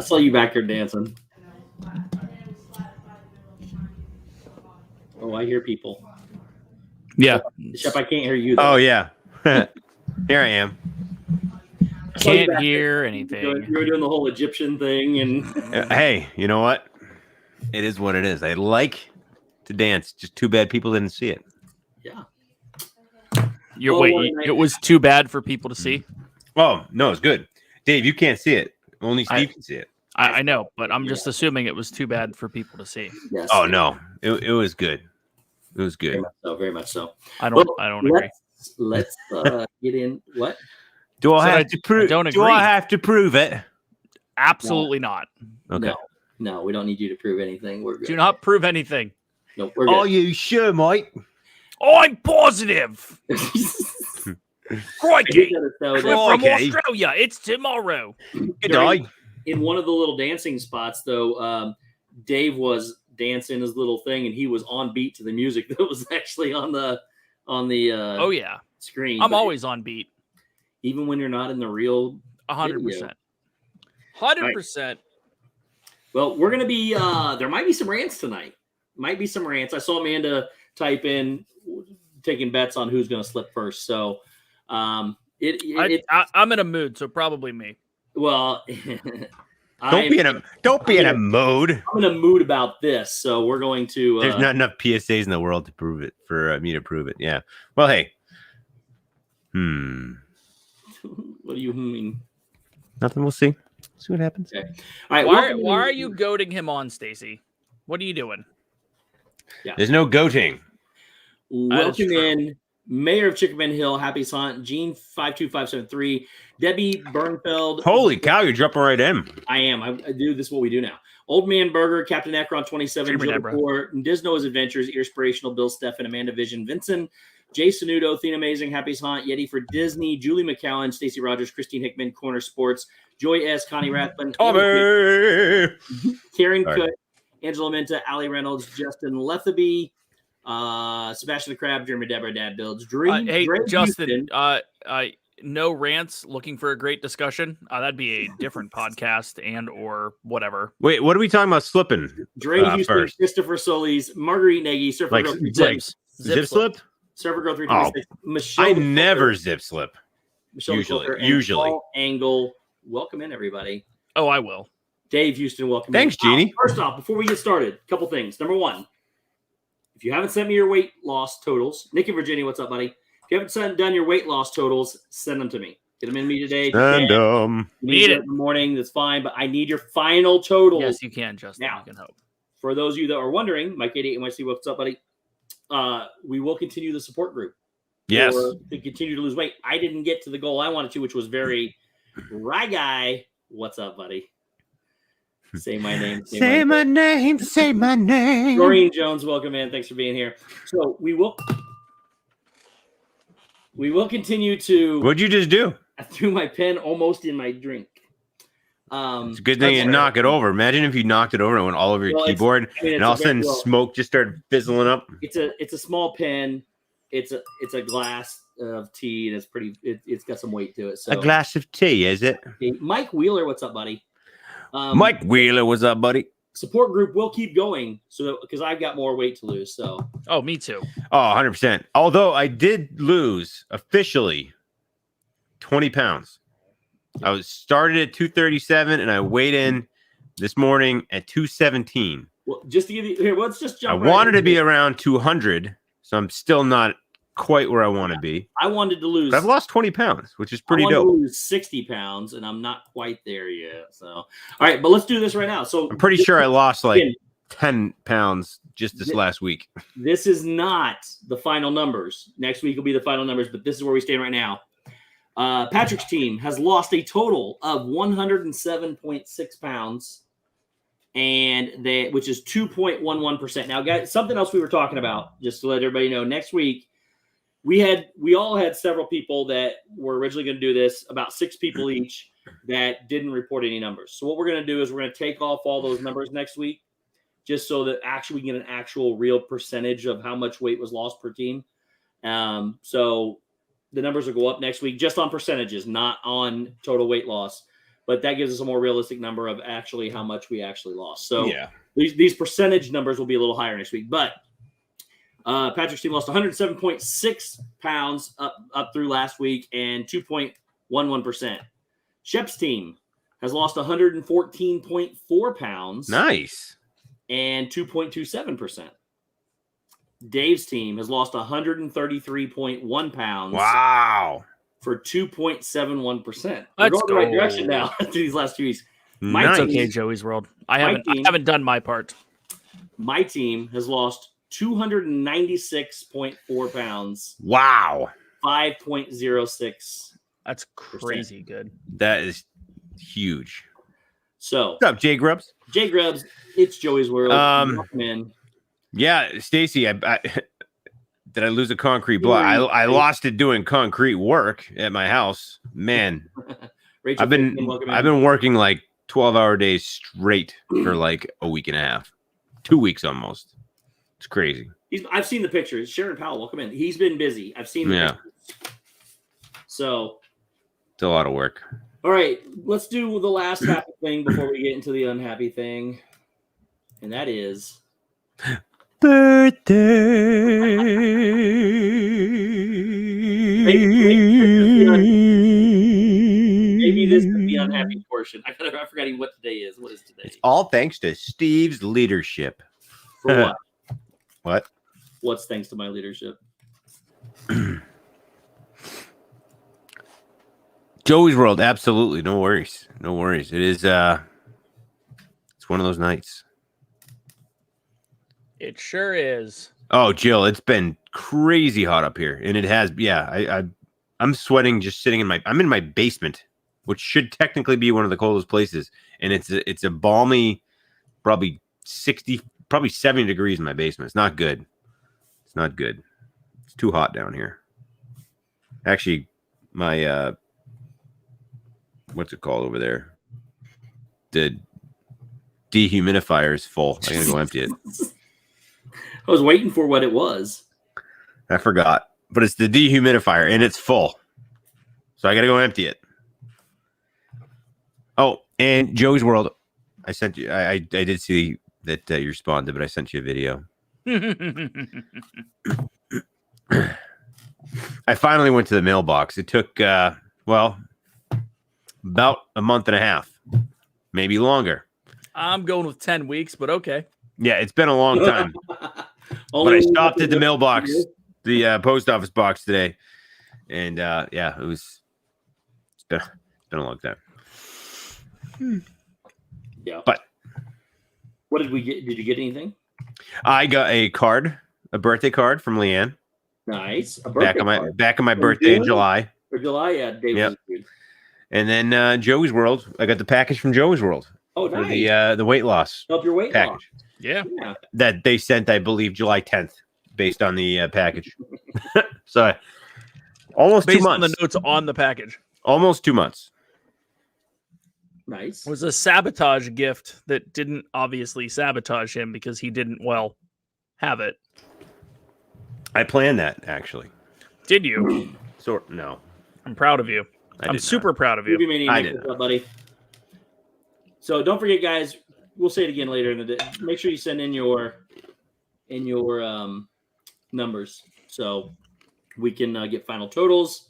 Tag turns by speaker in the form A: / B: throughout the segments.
A: saw you back there dancing. Oh, I hear people.
B: Yeah.
A: Shep, I can't hear you, though.
C: Oh, yeah. Here I am.
B: Can't hear anything.
A: You were doing the whole Egyptian thing. And
C: hey, you know what? It is what it is. I like to dance. Just too bad people didn't see it.
A: Yeah.
B: It was too bad for people to see?
C: Oh, no, it's good. Dave, you can't see it. Only Steve can see it.
B: I know, but I'm just assuming it was too bad for people to see.
A: Yes.
C: Oh, no. It was good. It was good.
A: Very much so.
B: I don't agree.
A: Let's get in. What?
C: Do I have to prove? Do I have to prove it?
B: Absolutely not.
C: Okay.
A: No, we don't need you to prove anything. We're good.
B: Do not prove anything.
A: No, we're good.
C: Are you sure, Mike?
B: I'm positive. Crikey. We're from Australia. It's tomorrow.
C: Good day.
A: In one of the little dancing spots, though, Dave was dancing his little thing, and he was on beat to the music that was actually on the
B: oh yeah
A: screen.
B: I'm always on beat,
A: even when you're not in the real
B: 100%. 100%.
A: Well, we're gonna be. There might be some rants tonight. Might be some rants. I saw Amanda type in taking bets on who's gonna slip first. So, I'm in
B: a mood, so probably me.
A: Well.
C: Don't be in a mood.
A: I'm in a mood about this, so we're going to.
C: There's not enough PSAs in the world to prove it for me to prove it. Yeah. Well, hey.
A: What do you mean?
C: Nothing. We'll see. See what happens.
A: Okay. All right.
B: Why are you goading him on, Stacy? What are you doing?
A: Yeah.
C: There's no goating.
A: Welcome in, Mayor of Chickaman Hill, Happy Hunt, Gene 52573, Debbie Bernfeld.
C: Holy cow, you're jumping right in.
A: I am. I do this is what we do now. Old Man Burger, Captain Ekron 27, Joe Core, Disno's Adventures, Inspirational, Bill Steffen, Amanda Vision, Vincent, Jason Udo, Thena Amazing, Happy Hunt, Yeti for Disney, Julie McCowan, Stacey Rogers, Christine Hickman, Corner Sports, Joy S, Connie Rathbun, Karen Cook, Angela Minta, Ali Reynolds, Justin Lethaby, Sebastian the Crab, Jeremy Deborah, Dad Builds, Dream.
B: Hey, Justin, no rants, looking for a great discussion. That'd be a different podcast and or whatever.
C: Wait, what are we talking about slipping?
A: Dre Houston,
C: first.
A: Christopher Solis, Marguerite Nagy, Surfer
C: Like
A: Girl
C: zip slip?
A: Surfer Girl 326, Michelle.
C: I never zip slip.
A: Michelle
C: Usually.
A: Paul Angle. Welcome in, everybody.
B: Oh, I will.
A: Dave Houston, welcome
C: Thanks,
A: in.
C: Genie.
A: First off, before we get started, a couple things. Number one, if you haven't sent me your weight loss totals, Nick in Virginia, what's up, buddy? If you haven't done your weight loss totals, send them to me. Get them in me today.
C: Send them.
A: Need it in the morning, that's fine, but I need your final totals.
B: Yes, you can, Justin.
A: Now,
B: you can hope.
A: For those of you that are wondering, Mike 88 NYC, what's up, buddy? We will continue the support group.
C: Yes.
A: To continue to lose weight. I didn't get to the goal I wanted to, which was very right guy. What's up, buddy? Say my name.
C: Say my name. Say my name.
A: Doreen Jones, welcome in. Thanks for being here. So we will continue to.
C: What'd you just do?
A: I threw my pen almost in my drink.
C: It's a good thing you knock it over. Imagine if you knocked it over and went all over your keyboard, and all of a sudden smoke just started fizzling up.
A: It's a small pen. It's a glass of tea, and it's pretty. It's got some weight to it. So
C: a glass of tea, is it?
A: Mike Wheeler, what's up, buddy?
C: Mike Wheeler, what's up, buddy?
A: Support group will keep going, because I've got more weight to lose. So.
B: Oh, me too.
C: Oh, 100%. Although I did lose officially 20 pounds. I was started at 237, and I weighed in this morning at 217.
A: Well, just to give you here, let's just jump.
C: I wanted to be around 200, so I'm still not quite where I want to be.
A: I wanted to lose.
C: But I've lost 20 pounds, which is pretty dope.
A: I want to lose 60 pounds, and I'm not quite there yet. So, all right, but let's do this right now. So
C: I'm pretty sure I lost like 10 pounds just this last week.
A: This is not the final numbers. Next week will be the final numbers, but this is where we stand right now. Patrick's team has lost a total of 107.6 pounds, which is 2.11%. Now, guys, something else we were talking about, just to let everybody know, next week, we all had several people that were originally going to do this, about 6 people each, that didn't report any numbers. So what we're going to do is we're going to take off all those numbers next week, just so that actually we get an actual real percentage of how much weight was lost per team. So the numbers will go up next week just on percentages, not on total weight loss. but that gives us a more realistic number of actually how much we actually lost. So
C: Yeah.
A: these percentage numbers will be a little higher next week. But Patrick's team lost 107.6 pounds up through last week and 2.11%. Shep's team has lost 114.4 pounds.
C: Nice.
A: And 2.27%. Dave's team has lost 133.1 pounds.
C: Wow.
A: For 2.71%. We're
B: Let's
A: going the right
B: go.
A: direction now through these last 2 weeks.
B: It's
C: Nice.
B: okay, Joey's World. I haven't done my part.
A: My team has lost 296.4 pounds.
C: Wow.
A: 5.06.
B: That's crazy good.
C: That is huge.
A: So,
C: What's up, Jay Grubbs?
A: Jay Grubbs, it's Joey's World. Welcome in.
C: Yeah, Stacy, I did I lose a concrete block? I lost it doing concrete work at my house. Man,
A: Rachel,
C: I've been working like 12-hour days straight for like a week and a half, 2 weeks almost. It's crazy.
A: I've seen the pictures. Sharon Powell, welcome in. He's been busy. I've seen the pictures. So
C: it's a lot of work.
A: All right, let's do the last happy thing before we get into the unhappy thing, and that is
C: birthday.
A: Maybe this is the unhappy portion. I forgot even what today is. What is today?
C: It's all thanks to Steve's leadership.
A: For what?
C: What?
A: What's thanks to my leadership?
C: Joey's World, absolutely. No worries. No worries. It is it's one of those nights.
B: It sure is.
C: Oh, Jill, it's been crazy hot up here. And it has, yeah, I'm sweating just sitting I'm in my basement, which should technically be one of the coldest places. And it's a balmy, probably 70 degrees in my basement. It's not good. It's not good. It's too hot down here. Actually, my what's it called over there? The dehumidifier is full. I gotta go empty it.
A: I was waiting for what it was.
C: I forgot, but it's the dehumidifier and it's full. So I gotta go empty it. Oh, and Joey's World, I sent you. I did see that you responded, but I sent you a video. I finally went to the mailbox. It took about a month and a half, maybe longer.
B: I'm going with 10 weeks, but okay.
C: Yeah, it's been a long time. But I stopped at the mailbox, the post office box today, and yeah, it's been a long time.
A: Yeah,
C: but
A: what did we get? Did you get anything?
C: I got a birthday card from Leanne.
A: Nice. A birthday card.
C: Back on my birthday in July.
A: For July, yeah. Dave was good.
C: And then Joey's World, I got the package from Joey's World.
A: Oh, nice.
C: For the weight loss.
A: Help your weight
C: package.
A: loss.
B: Yeah.
C: That they sent, I believe, July 10th, based on the package. So almost
B: based
C: 2 months.
B: on the notes on the package.
C: Almost 2 months.
A: Nice.
B: It was a sabotage gift that didn't obviously sabotage him because he didn't, have it.
C: I planned that, actually.
B: Did you?
C: No.
B: I'm proud of you. I'm super proud of you.
A: I did, buddy. So don't forget, guys. We'll say it again later in the day. Make sure you send in your numbers so we can get final totals.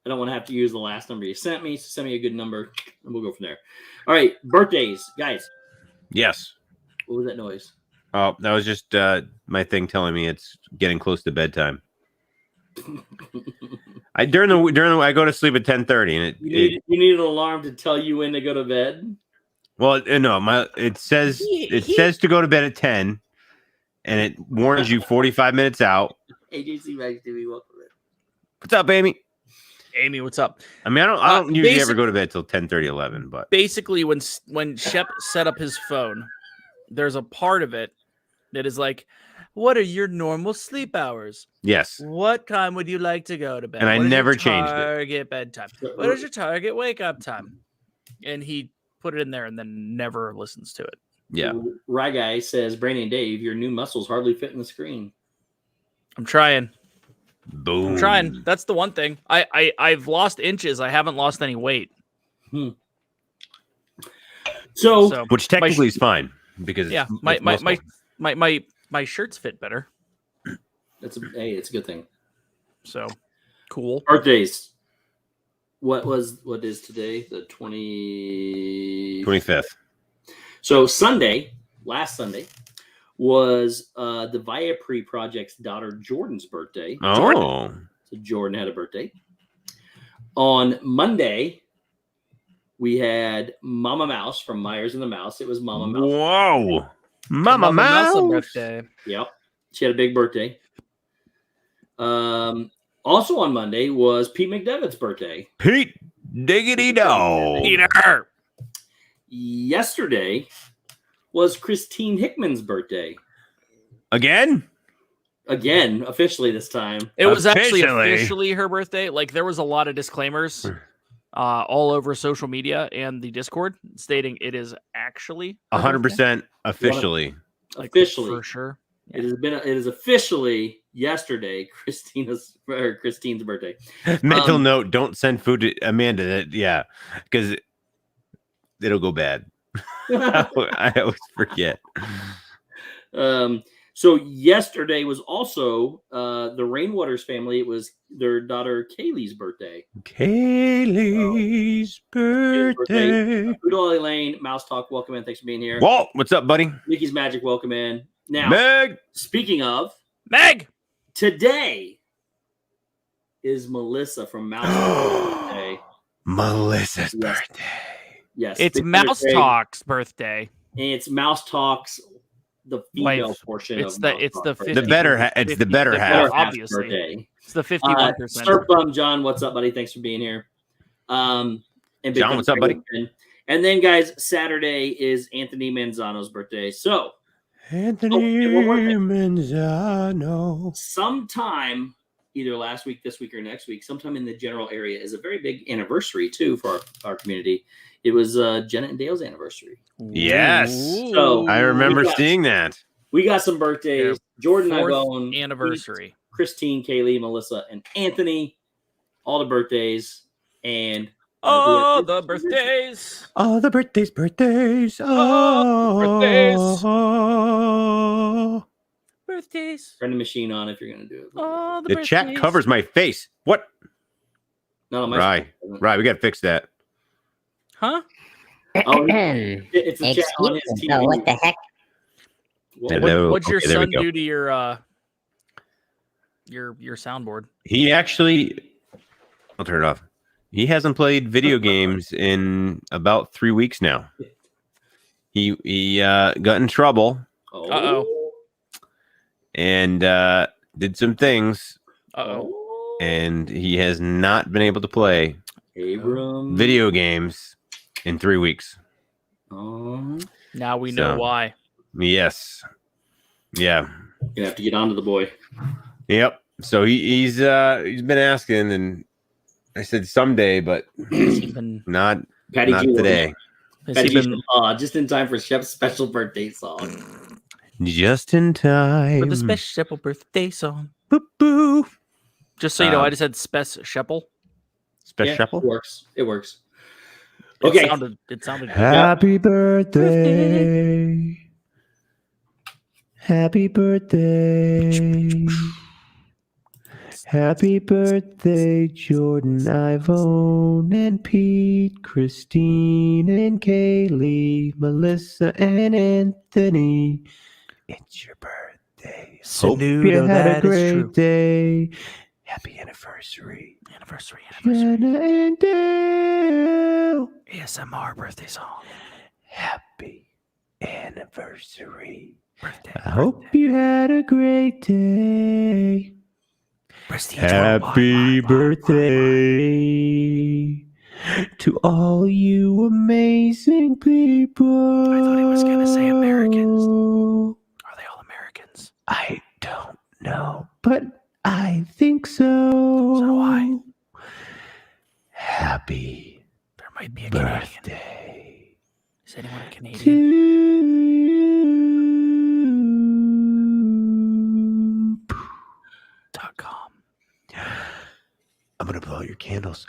A: I don't want to have to use the last number you sent me. So send me a good number, and we'll go from there. All right, birthdays, guys.
C: Yes.
A: What was that noise?
C: Oh, that was just my thing telling me it's getting close to bedtime. I go to sleep at 10:30, and
A: you need an alarm to tell you when to go to bed.
C: Well, no, it says to go to bed at 10, and it warns you 45 minutes out.
A: AJC Max TV, welcome in.
C: What's up, Amy?
B: Amy, what's up?
C: I mean, I don't usually ever go to bed till 10:30, 11, but
B: basically, when Shep set up his phone, there's a part of it that is like, what are your normal sleep hours?
C: Yes.
B: What time would you like to go to bed?
C: And I never changed it.
B: Target bedtime. What is your target wake up time? And he put it in there and then never listens to it.
C: Yeah.
A: Rye Guy says, Brandy and Dave, your new muscles hardly fit in the screen.
B: I'm trying.
C: Boom.
B: I'm trying. That's the one thing. I've lost inches. I haven't lost any weight.
A: So
C: which technically is fine because
B: yeah, my shirts fit better.
A: it's a good thing.
B: So cool.
A: Birthdays. What is today? The 25th. So last Sunday, was the Viapre Project's daughter Jordan's birthday.
C: Oh.
A: So Jordan had a birthday. On Monday, we had Mama Mouse from Myers and the Mouse. It was Mama Mouse.
C: Whoa. Mama Mouse.
B: Birthday.
A: Yep. She had a big birthday. Also on Monday was Pete McDevitt's birthday.
C: Pete Diggity Dog.
B: Peter.
A: Yesterday was Christine Hickman's birthday.
C: Again,
A: officially this time.
B: It was actually officially her birthday. Like there was a lot of disclaimers all over social media and the Discord stating it is actually
C: 100% officially.
A: Like, officially
B: for sure. Yeah.
A: It is officially yesterday Christine's birthday.
C: Mental note: don't send food to Amanda. Yeah, because it'll go bad. I always forget.
A: So yesterday was also the Rainwaters family. It was their daughter Kaylee's birthday.
C: Kaylee's birthday.
A: Udall Lane, Mouse Talk, welcome in. Thanks for being here.
C: Walt, what's up, buddy?
A: Mickey's Magic, welcome in. Now,
C: Meg.
A: Speaking of
B: Meg,
A: today is Melissa from Mouse Talk's birthday.
C: Melissa's birthday.
A: Yes,
B: it's Mouse Talk's birthday.
A: And it's Mouse Talk's the female portion.
B: It's
A: of
B: the
A: Mouse
B: it's the
A: Talk
B: 50,
C: it's the better half.
B: Obviously,
A: birthday.
B: It's the 51%.
A: Surf Bum John, what's up, buddy? Thanks for being here. And
C: John, what's up, buddy?
A: And then, guys, Saturday is Anthony Manzano's birthday. So,
C: Anthony Manzano.
A: Sometime, either last week, this week, or next week, sometime in the general area is a very big anniversary, too, for our community. It was Jenna and Dale's anniversary.
C: Yes.
A: So
C: I remember seeing that.
A: We got some birthdays. Jordan Ibone,
B: anniversary.
A: Christine, Kaylee, Melissa, and Anthony. All the birthdays. And
B: the birthdays.
C: All the birthdays.
B: Birthdays.
A: Turn the machine on if you're going to do it.
C: The chat covers my face. What?
A: Not on my
C: Right. We got to fix that.
B: Huh?
A: Oh, it's a chat on his TV.
D: Oh, what the heck?
B: What's your son do to your soundboard?
C: He actually, I'll turn it off. He hasn't played video games in about 3 weeks now. He got in trouble. And did some things. And he has not been able to play video games in 3 weeks.
B: Now we know why.
C: Yes. Yeah.
A: You have to get onto the boy.
C: Yep. So he's been asking, and I said someday, but not today.
A: Just in time for Shep's special birthday song.
C: Just in time
B: for the special birthday song.
C: Boo boo.
B: Just so you know, I just said Sheppel.
C: Sheppel?
A: It works. Okay.
B: It sounded
C: Happy birthday. Happy birthday. Happy birthday, Jordan, Ivone, and Pete, Christine, and Kaylee, Melissa, and Anthony. It's your birthday. Hope you had a great day. Happy anniversary. Jenna and Dale.
B: ASMR birthday song.
C: Happy anniversary. I hope you had a great day. Happy birthday to all you amazing people.
B: I thought he was going to say Americans. Are they all Americans?
C: I don't know, but I think so.
B: So do I.
C: Happy
B: there might be a
C: birthday.
B: Canadian. Is anyone a Canadian?
C: To you.
B: .com.
C: I'm gonna blow out your candles.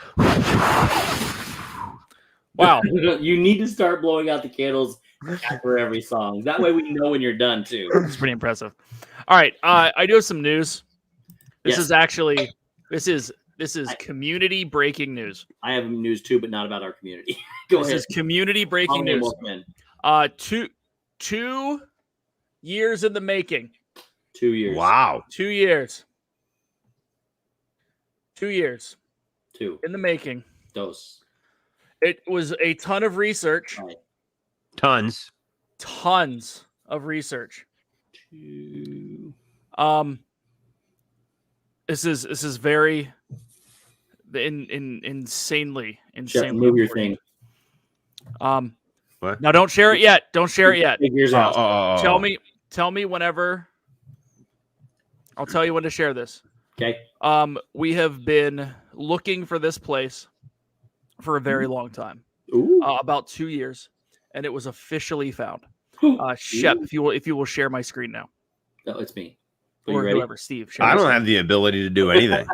B: Wow.
A: You need to start blowing out the candles after every song. That way we know when you're done too.
B: It's pretty impressive. All right. I do have some news. This
A: Yes.
B: is actually this is community breaking news.
A: I have news too, but not about our community. Go
B: This
A: ahead.
B: is community breaking news. Two years in the making.
A: 2 years.
C: Wow.
B: 2 years. 2 years
A: 2.
B: in the making.
A: Dose.
B: It was a ton of research.
A: Right.
C: Tons.
B: Tons of research.
A: 2.
B: This is very insanely
A: Shep, move your
B: important.
A: thing.
C: What?
B: Now don't share it yet. Don't share it yet.
A: Figures out.
B: Tell me whenever. I'll tell you when to share this.
A: Okay.
B: We have been looking for this place for a very long time.
A: Ooh.
B: About 2 years, and it was officially found. Shep,
A: Ooh.
B: if you will share my screen now.
A: No, it's me. Are you
B: Or
A: ready?
B: whoever, Steve. Share
C: I
B: my
C: don't
B: screen.
C: have the ability to do anything.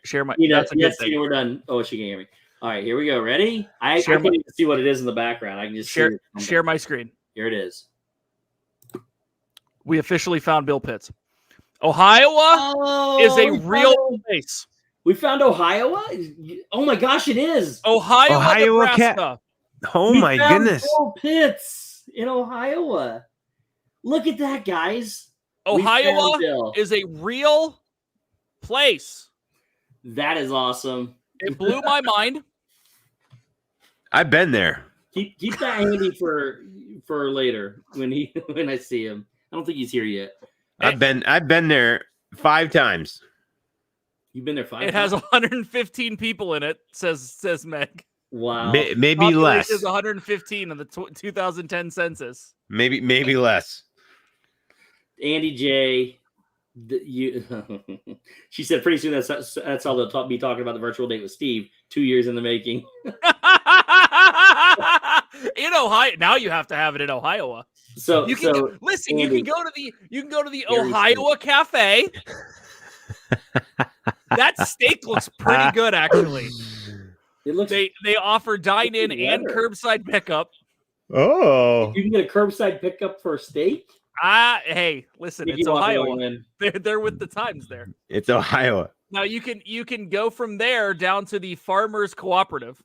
B: Share my.
A: You know,
B: That's a good
A: yes,
B: thing.
A: we're done. Oh, she can hear me. All right, here we go. Ready? I
B: Share
A: can't even see what it is in the background. I can just
B: Share
A: see
B: share my screen.
A: Here it is.
B: We officially found Bill Pitts. Ohio is a real place.
A: We found Ohio. Oh my gosh, it is.
B: Ohio, Nebraska.
C: Oh
A: We
C: my
A: found
C: goodness.
A: Bill Pitts in Ohio. Look at that, guys. We
B: Ohio
A: found Bill.
B: is a real place.
A: That is awesome.
B: It blew my mind.
C: I've been there.
A: Keep that handy for later when I see him. I don't think he's here yet.
C: I've been there 5 times.
A: You've been there 5
B: It
A: times?
B: has 115 people in it, says Meg.
A: Wow.
C: Maybe
B: Population
C: less.
B: is 115 in the 2010 census.
C: Maybe less.
A: Andy J. She said pretty soon that's all they'll be talking about the virtual date with Steve. 2 years in the making.
B: In Ohio, now you have to have it in Ohio.
A: So
B: You can
A: so
B: listen.
A: Andy,
B: you can go to the
A: Very
B: Ohio Cafe. That steak looks pretty good, actually.
A: it looks
B: They offer dine-in and
A: Weather.
B: curbside pickup.
C: Oh.
A: you can get a curbside pickup for a steak.
B: Hey, listen,
A: Think
B: it's
A: you want to
B: Ohio.
A: go in?
B: They're with the times there.
C: It's Ohio.
B: Now you can go from there down to the Farmers Cooperative,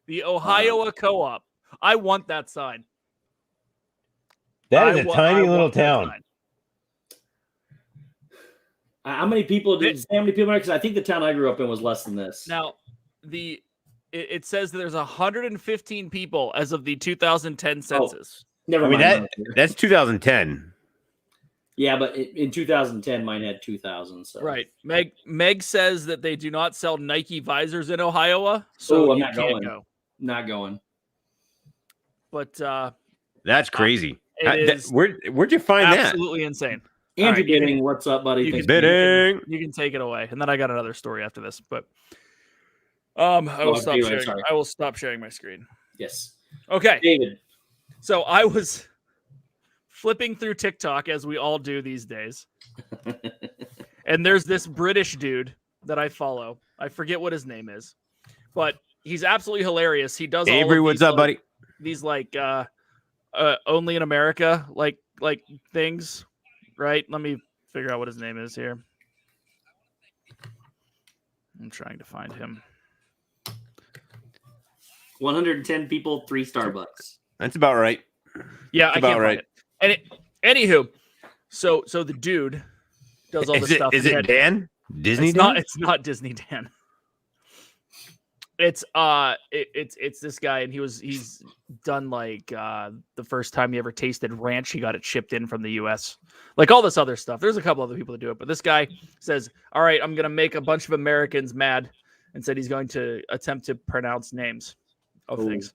B: the Ohio Co-op. I want that sign.
C: That
B: I
C: is a
B: wa-
C: tiny
B: I
C: little
B: want that
C: town.
B: sign.
A: How many people did? How many people? Because I think the town I grew up in was less than this.
B: Now, it says that there's 115 people as of the 2010 census.
A: Never
C: I mean
A: mind.
C: that's 2010.
A: Yeah, but in 2010, mine had 2,000. So
B: Right. Meg says that they do not sell Nike visors in Ohio, so
A: Oh, I'm
B: you
A: not
B: can't
A: going.
B: go.
A: Not going.
B: But
C: That's crazy.
B: it is
C: Where'd you find
B: absolutely insane. All
A: Andrew
B: right, you can-
A: Bidding, what's up, buddy?
B: you
A: Thanks
B: can-
A: for-
C: Bidding.
B: You can take it away, and then I got another story after this. But I will stop
A: anyway,
B: sharing.
A: sorry.
B: I will stop sharing my screen.
A: Yes,
B: Okay.
A: David.
B: So I was flipping through TikTok as we all do these days. And there's this British dude that I follow. I forget what his name is, but he's absolutely hilarious. He does all
C: Avery,
B: of
C: what's
B: these
C: up, buddy?
B: These like only in America like things, right? Let me figure out what his name is here. I'm trying to find him.
A: 110 people, 3 Starbucks.
C: That's about right.
B: Yeah,
C: That's
B: I
C: about
B: can't
C: right.
B: find it. And anywho, so the dude does all this stuff.
C: Is
B: He
C: it
B: had-
C: Dan? Disney
B: It's
C: Dan?
B: not. It's not Disney Dan. It's it's this guy, and he's done like the first time he ever tasted ranch, he got it shipped in from the U.S. Like all this other stuff. There's a couple other people that do it, but this guy says, "All right, I'm gonna make a bunch of Americans mad," and said he's going to attempt to pronounce names of
A: Ooh.
B: things.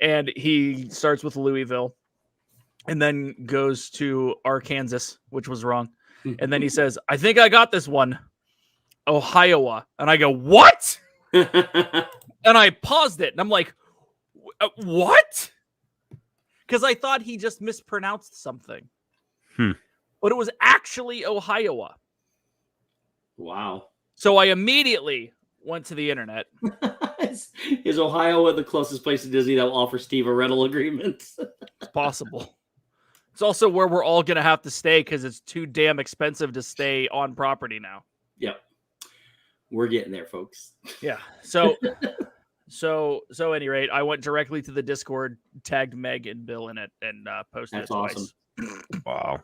B: And he starts with Louisville, and then goes to Arkansas, which was wrong. And then he says, "I think I got this one, Ohio." And I go, "What?" And I paused it, and I'm like, "What?" Because I thought he just mispronounced something, but it was actually Ohio.
A: Wow.
B: So I immediately went to the internet
A: Is Ohio the closest place to Disney that will offer Steve a rental agreement?
B: It's possible. It's also where we're all going to have to stay because it's too damn expensive to stay on property now.
A: Yep. We're getting there, folks.
B: Yeah. So at any rate, I went directly to the Discord, tagged Meg and Bill in it, and posted
A: That's
B: it twice.
A: awesome.
C: Wow.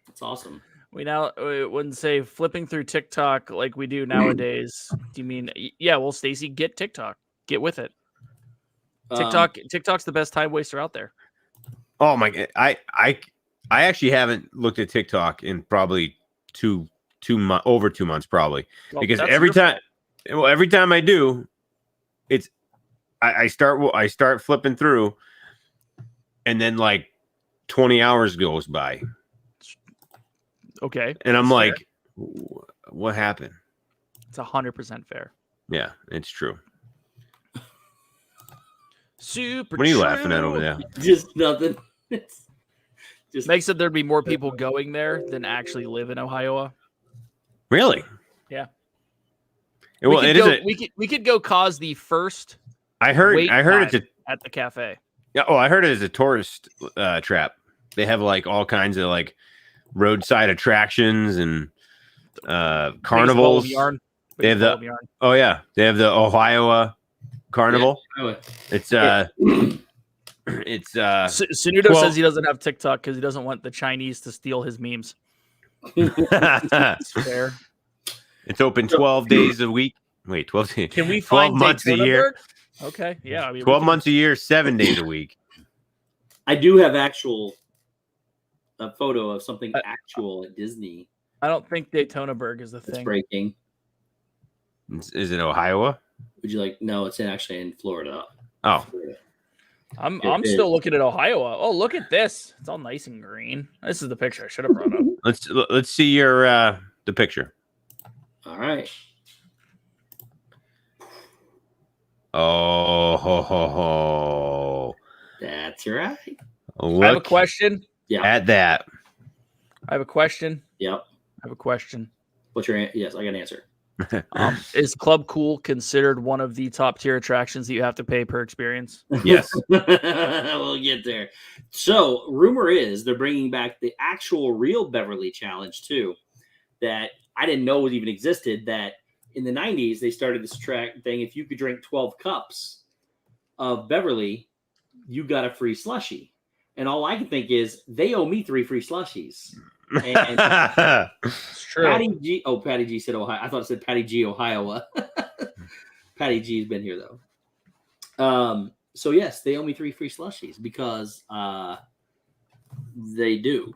A: That's awesome.
B: We wouldn't say flipping through TikTok like we do nowadays. Do you mean, yeah, well, Stacy, get TikTok. Get with it. TikTok's the best time waster out there.
C: Oh my God. I actually haven't looked at TikTok in probably over 2 months, probably.
B: Well,
C: because
B: that's
C: every
B: your
C: time I do, it's I start flipping through, and then like 20 hours goes by.
B: Okay.
C: And I'm
B: Fair.
C: like, what happened?
B: It's 100% fair.
C: Yeah, it's true.
B: Super.
C: What are you
B: true.
C: laughing at over there?
A: Just nothing. It's just
B: Meg said there'd be more people going there than actually live in Ohio.
C: Really?
B: Yeah.
C: Well, it is.
B: We could go cause the first.
C: I heard
B: wait
C: it's a.
B: time at the cafe.
C: Yeah. Oh, I heard it is a tourist trap. They have like all kinds of like roadside attractions and carnivals.
B: Biggest ball of yarn.
C: They have
B: Biggest ball of yarn.
C: Oh yeah, they have the Ohio Carnival.
A: Yeah.
C: It's
B: Sunudo
C: 12
B: says he doesn't have TikTok because he doesn't want the Chinese to steal his memes.
C: it's
B: It's fair.
C: open 12 days a week. Wait, 12 days.
B: Can we
C: 12
B: find
C: months a year?
B: Daytona? Okay, yeah. I mean,
C: 12 months a year, 7 days a week.
A: I do have a photo of something actual at Disney.
B: I don't think Daytonaburg is the
A: That's
B: thing.
A: breaking.
C: Is it Ohio?
A: Would you like? No, it's actually in Florida.
C: Oh,
A: Florida.
B: I'm
A: It
B: still
A: is.
B: looking at Ohio. Oh, look at this. It's all nice and green. This is the picture I should have brought up.
C: let's see your the picture.
A: All right.
C: Oh, ho, ho, ho.
A: That's right.
C: Look
B: I have a question.
A: Yeah.
C: at that.
B: I have a question.
A: Yep.
B: I have a question.
A: What's your yes? I got an answer.
B: Is Club Cool considered one of the top tier attractions that you have to pay per experience?
C: Yes.
A: We'll get there. So, rumor is they're bringing back the actual real Beverly Challenge too, that I didn't know even existed. That in the 90s they started this track thing. If you could drink 12 cups of Beverly, you got a free slushie. And all I can think is they owe me 3 free slushies. And
B: It's true.
A: Patty G. Oh, Patty G said Ohio. I thought it said Patty G. Ohio. Patty G's been here though. So yes, they owe me 3 free slushies because they do.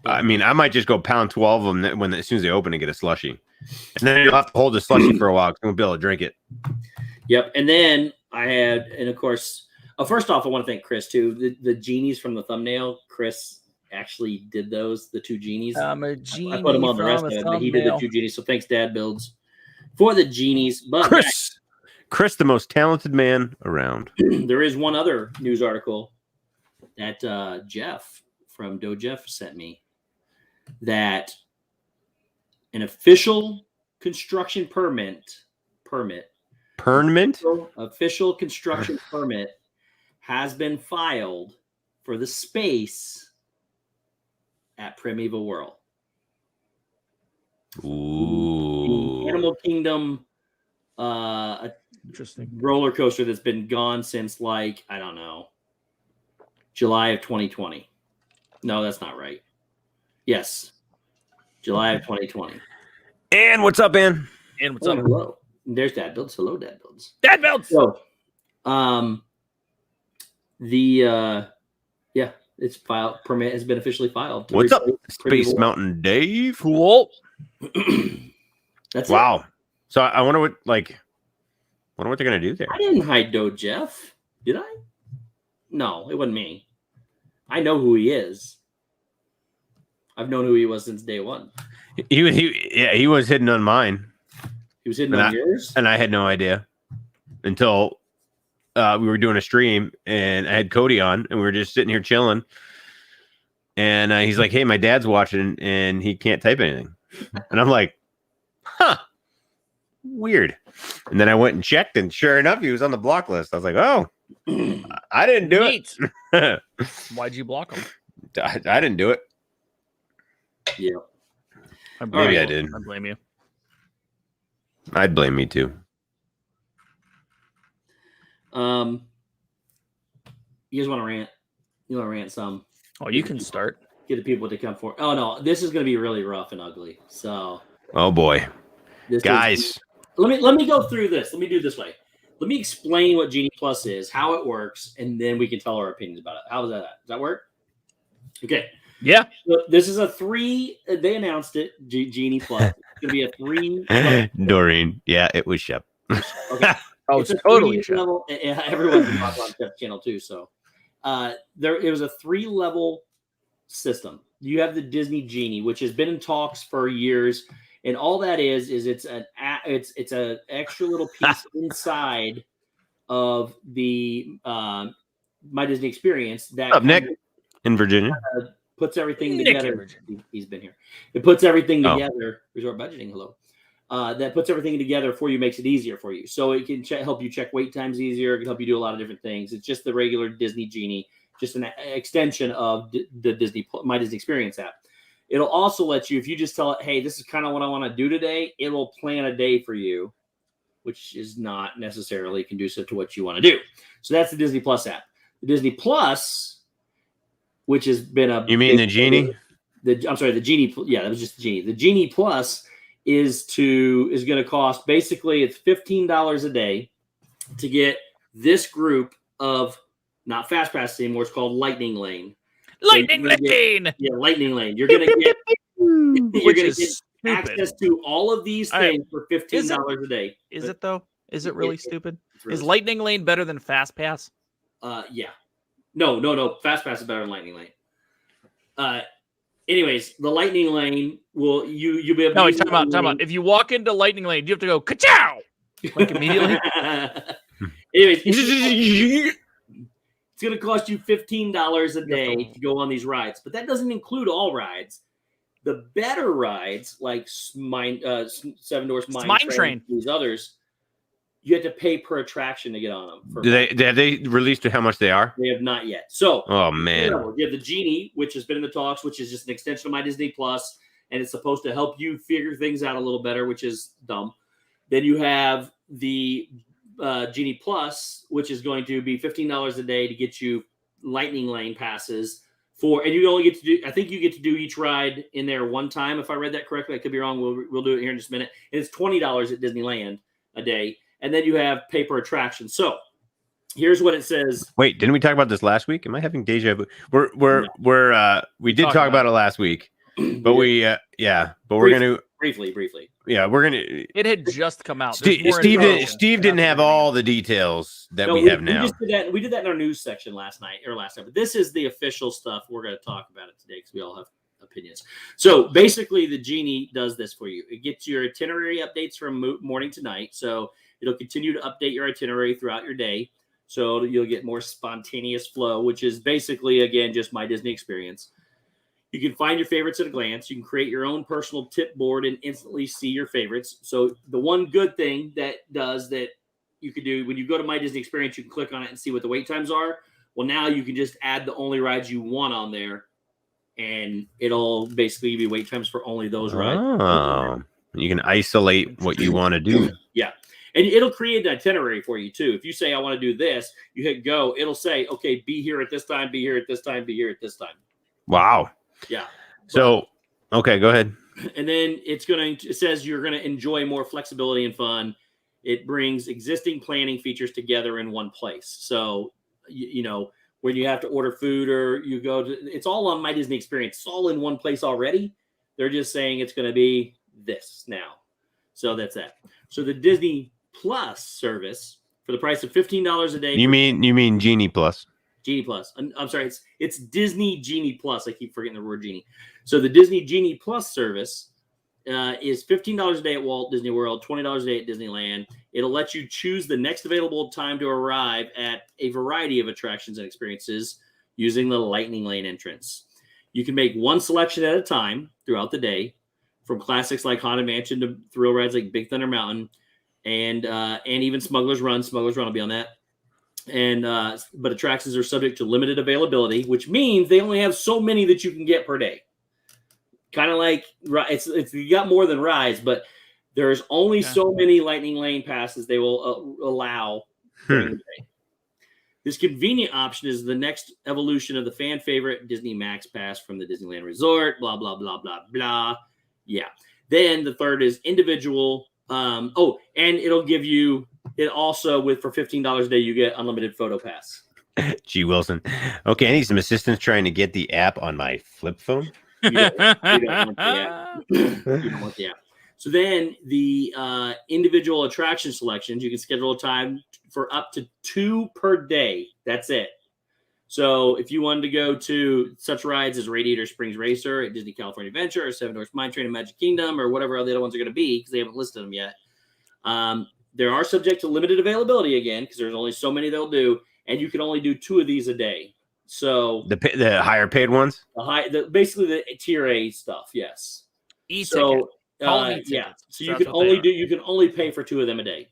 C: I mean, I might just go pound 12 of them when as soon as they open and get a slushie, and then you'll have to hold the slushie for a while because you won't be able to drink it.
A: Yep. And then and of course, first off, I want to thank Chris too. The genies from the thumbnail, Chris actually did those. The 2 genies.
B: I'm a genie.
A: I put him on the rest of it, but he did the 2 genies. So thanks, Dad Builds, for the genies. But
C: Chris, the most talented man around.
A: there is one other news article that Jeff from Do Jeff sent me, that an official construction official construction permit has been filed for the space at Primeval World.
C: Ooh.
A: The Animal Kingdom
B: Interesting.
A: roller coaster that's been gone since like, I don't know, July of 2020. No, that's not right. Yes. July of 2020.
C: And what's up, man?
B: And what's
A: Oh,
B: up?
A: hello. There's Dad Builds. Hello, Dad Builds.
B: Dad Builds.
A: So, it's filed. Permit has been officially filed.
C: What's up, Space
A: Primeval.
C: Mountain Dave?
B: Cool.
A: That's
C: Wow. So I wonder what they're gonna do there.
A: it. I didn't hide Do Jeff. Did I? No, it wasn't me. I know who he is. I've known who he was since day one.
C: He was hidden on mine,
A: He was hidden on yours.
C: and I had no idea until we were doing a stream, and I had Cody on, and we were just sitting here chilling. And he's like, "Hey, my dad's watching, and he can't type anything." And I'm like, "Huh? weird. And then I went and checked, and sure enough, he was on the block list. I was like, oh, I didn't do it.
B: Why'd you block him?
C: I didn't do it.
A: Yeah.
C: Maybe I did.
B: I blame you.
C: I'd blame me too.
A: You guys want to rant? You want to rant some?
B: Oh, you can start.
A: Get the people to come for. Oh no, this is going to be really rough and ugly. So.
C: Oh boy, guys.
A: Let me go through this. Let me do it this way. Let me explain what Genie Plus is, how it works, and then we can tell our opinions about it. How does that? Does that work? Okay.
B: Yeah.
A: So this is a 3. They announced it. Genie Plus. It's going to be a 3.
C: Doreen. Yeah, it was Shep.
A: Okay.
B: Oh,
A: it's a
B: totally.
A: level. Everyone can talk on Shep's channel too. So, it was a 3-level system. You have the Disney Genie, which has been in talks for years, and all that is it's an extra little piece inside of the My Disney Experience that
C: up Nick in Virginia
A: puts everything together. He's been here. It puts everything together. Resort budgeting. Hello. That puts everything together for you, makes it easier for you. So it can help you check wait times easier. It can help you do a lot of different things. It's just the regular Disney Genie, just an extension of the My Disney Experience app. It'll also let you, if you just tell it, hey, this is kind of what I want to do today, it'll plan a day for you, which is not necessarily conducive to what you want to do. So that's the Disney Plus app. The Disney Plus, which has been a...
C: You mean the Genie?
A: I'm sorry, the Genie. Yeah, that was just the Genie. The Genie Plus is going to cost, basically, it's $15 a day to get this group of, not Fast Pass anymore, it's called Lightning Lane.
B: Lightning Lane!
A: Lightning Lane. You're going to get access to all of these things for $15 a day.
B: Is it, though? Is it really stupid?
A: Really
B: is Lightning Lane better than Fast Pass?
A: Yeah. No. Fast Pass is better than Lightning Lane. Anyways, the Lightning Lane will you'll be able to...
B: No, time out. If you walk into Lightning Lane, you have to go ka-chow! Like immediately?
A: Anyways, it's going to cost you $15 a day to go on these rides, but that doesn't include all rides. The better rides, like Seven Dwarfs Mine Train, these others, you have to pay per attraction to get on them.
C: Have they released how much they are?
A: They have not yet. So,
C: oh man,
A: you have the Genie, which has been in the talks, which is just an extension of My Disney Plus, and it's supposed to help you figure things out a little better, which is dumb. Then you have the Genie Plus, which is going to be $15 a day to get you Lightning Lane passes and you only get to do, I think you get to do each ride in there one time. If I read that correctly, I could be wrong. We'll do it here in just a minute. And it's $20 at Disneyland a day. And then you have pay-per attraction. So here's what it says.
C: Wait, didn't we talk about this last week? Am I having deja vu? We did talk about it last week, but we're going to
A: briefly.
C: Yeah, we're going to.
B: It had just come out.
C: Steve didn't have all the details that we have now.
A: We did that in our news section last night. But this is the official stuff. We're going to talk about it today because we all have opinions. So basically, the Genie does this for you. It gets your itinerary updates from morning to night. So it'll continue to update your itinerary throughout your day. So you'll get more spontaneous flow, which is basically, again, just My Disney Experience. You can find your favorites at a glance. You can create your own personal tip board and instantly see your favorites. So the one good thing that you could do when you go to My Disney Experience, you can click on it and see what the wait times are. Well, now you can just add the only rides you want on there, and it'll basically give you wait times for only those rides.
C: Oh, you can isolate what you want to do.
A: Yeah. And it'll create an itinerary for you, too. If you say, I want to do this, you hit go. It'll say, okay, be here at this time, be here at this time, be here at this time.
C: Wow.
A: Yeah.
C: So, okay, go ahead.
A: And then it says you're going to enjoy more flexibility and fun. It brings existing planning features together in one place. So, when you have to order food or you go to, it's all on My Disney Experience. It's all in one place already. They're just saying it's going to be this now. So that's that. So the Disney Plus service for the price of $15 a day.
C: You mean Genie Plus?
A: Genie Plus. I'm sorry. It's Disney Genie Plus. I keep forgetting the word Genie. So the Disney Genie Plus service is $15 a day at Walt Disney World, $20 a day at Disneyland. It'll let you choose the next available time to arrive at a variety of attractions and experiences using the Lightning Lane entrance. You can make one selection at a time throughout the day, from classics like Haunted Mansion to thrill rides like Big Thunder Mountain. and even Smuggler's Run. Smuggler's Run will be on that. And but attractions are subject to limited availability, which means they only have so many that you can get per day. Kind of like it's you got more than rides, but there's only so many Lightning Lane passes they will allow during the day. This convenient option is the next evolution of the fan favorite Disney Max Pass from the Disneyland Resort. Blah blah blah blah blah. Yeah. Then the third is individual. And it'll give you it also for $15 a day you get unlimited photo pass.
C: Gee Wilson. Okay, I need some assistance trying to get the app on my flip phone.
A: You don't want the app. You don't want the app. So then the individual attraction selections, you can schedule a time for up to 2 per day. That's it. So if you wanted to go to such rides as Radiator Springs Racer at Disney California Adventure or Seven Dwarfs Mine Train and Magic Kingdom or whatever the other ones are going to be, because they haven't listed them yet, there are subject to limited availability again, because there's only so many they'll do, and you can only do 2 of these a day. So
C: the higher paid ones,
A: basically the tier A stuff, yes. So you can only pay for 2 of them a day.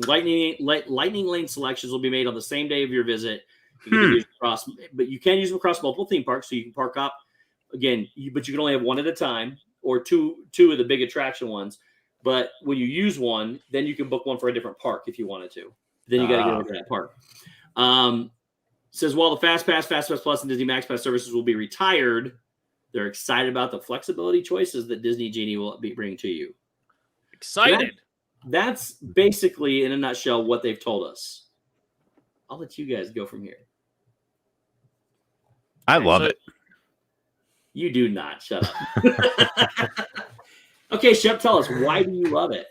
A: Lightning Lane selections will be made on the same day of your visit. You can use but you can use them across multiple theme parks, so you can park up again. But you can only have 1 at a time, or two of the big attraction ones. But when you use one, then you can book one for a different park if you wanted to. Then you got to get over to that park. Says while the Fast Pass Plus, and Disney Max Pass services will be retired, they're excited about the flexibility choices that Disney Genie will be bringing to you.
B: Excited.
A: That's basically, in a nutshell, what they've told us. I'll let you guys go from here.
C: I love it.
A: You do not. Shut up. Okay, Shep, tell us, why do you love it?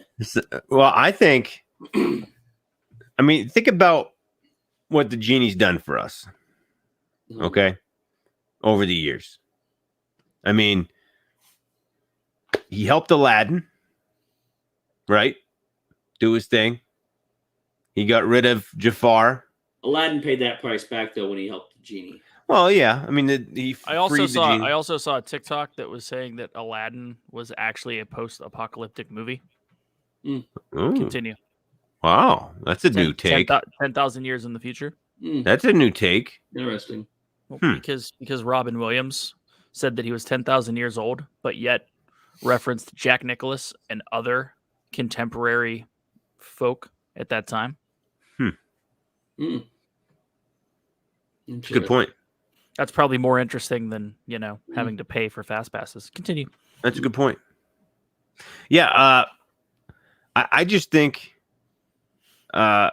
C: Well, I think, think about what the Genie's done for us. Okay. Over the years. I mean, he helped Aladdin, right? Do his thing. He got rid of Jafar.
A: Aladdin paid that price back, though, when he helped the Genie.
C: Well, yeah. I mean,
B: I also saw a TikTok that was saying that Aladdin was actually a post-apocalyptic movie. Continue.
C: Wow, that's a new take.
B: 10,000 years in the future.
C: That's a new take.
A: Interesting.
B: Well, because Robin Williams said that he was 10,000 years old, but yet referenced Jack Nicklaus and other contemporary folk at that time.
C: Good point.
B: That's probably more interesting than, having to pay for fast passes. Continue.
C: That's a good point. Yeah, I just think the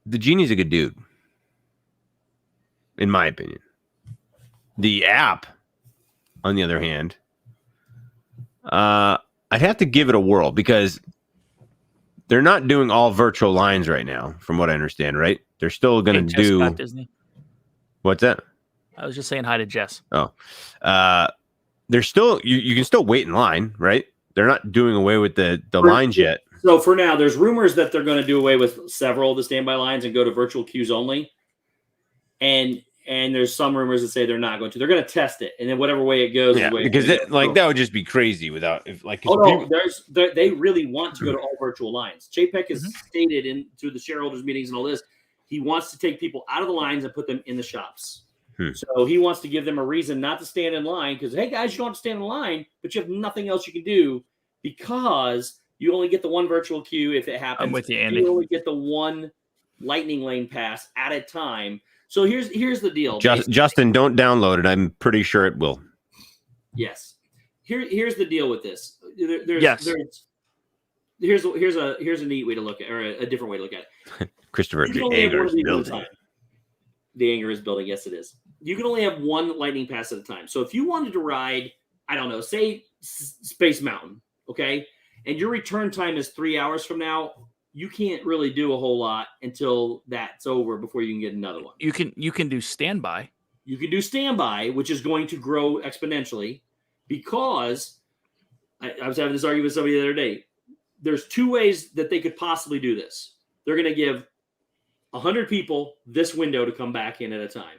C: Genie's a good dude, in my opinion. The app, on the other hand, I'd have to give it a whirl, because they're not doing all virtual lines right now, from what I understand, right? They're still going to do...
B: Scott Disney.
C: What's that?
B: I was just saying hi to Jess.
C: Oh. They're still... You can still wait in line, right? They're not doing away with the lines yet.
A: So for now, there's rumors that they're going to do away with several of the standby lines and go to virtual queues only. And there's some rumors that say they're not going to. They're going to test it, and then whatever way it goes.
C: Yeah, because that would just be crazy without
A: they really want to go to all virtual lines. JPEG has stated through the shareholders meetings and all this, he wants to take people out of the lines and put them in the shops. So he wants to give them a reason not to stand in line, because, hey, guys, you don't have to stand in line, but you have nothing else you can do, because you only get the one virtual queue if it happens.
B: I'm with you, Andy.
A: You only get the one Lightning Lane pass at a time. So here's the deal.
C: Justin, don't download it. I'm pretty sure it will.
A: Yes. Here's the deal with this. Here's a neat way to look at, or a different way to look at it.
C: Christopher, the anger is building.
A: The anger is building. Yes, it is. You can only have one Lightning Pass at a time. So if you wanted to ride, I don't know, say Space Mountain, okay, and your return time is 3 hours from now, you can't really do a whole lot until that's over before you can get another one.
B: You can do standby.
A: You can do standby, which is going to grow exponentially, because I was having this argument with somebody the other day. There's 2 ways that they could possibly do this. They're going to give 100 people this window to come back in at a time.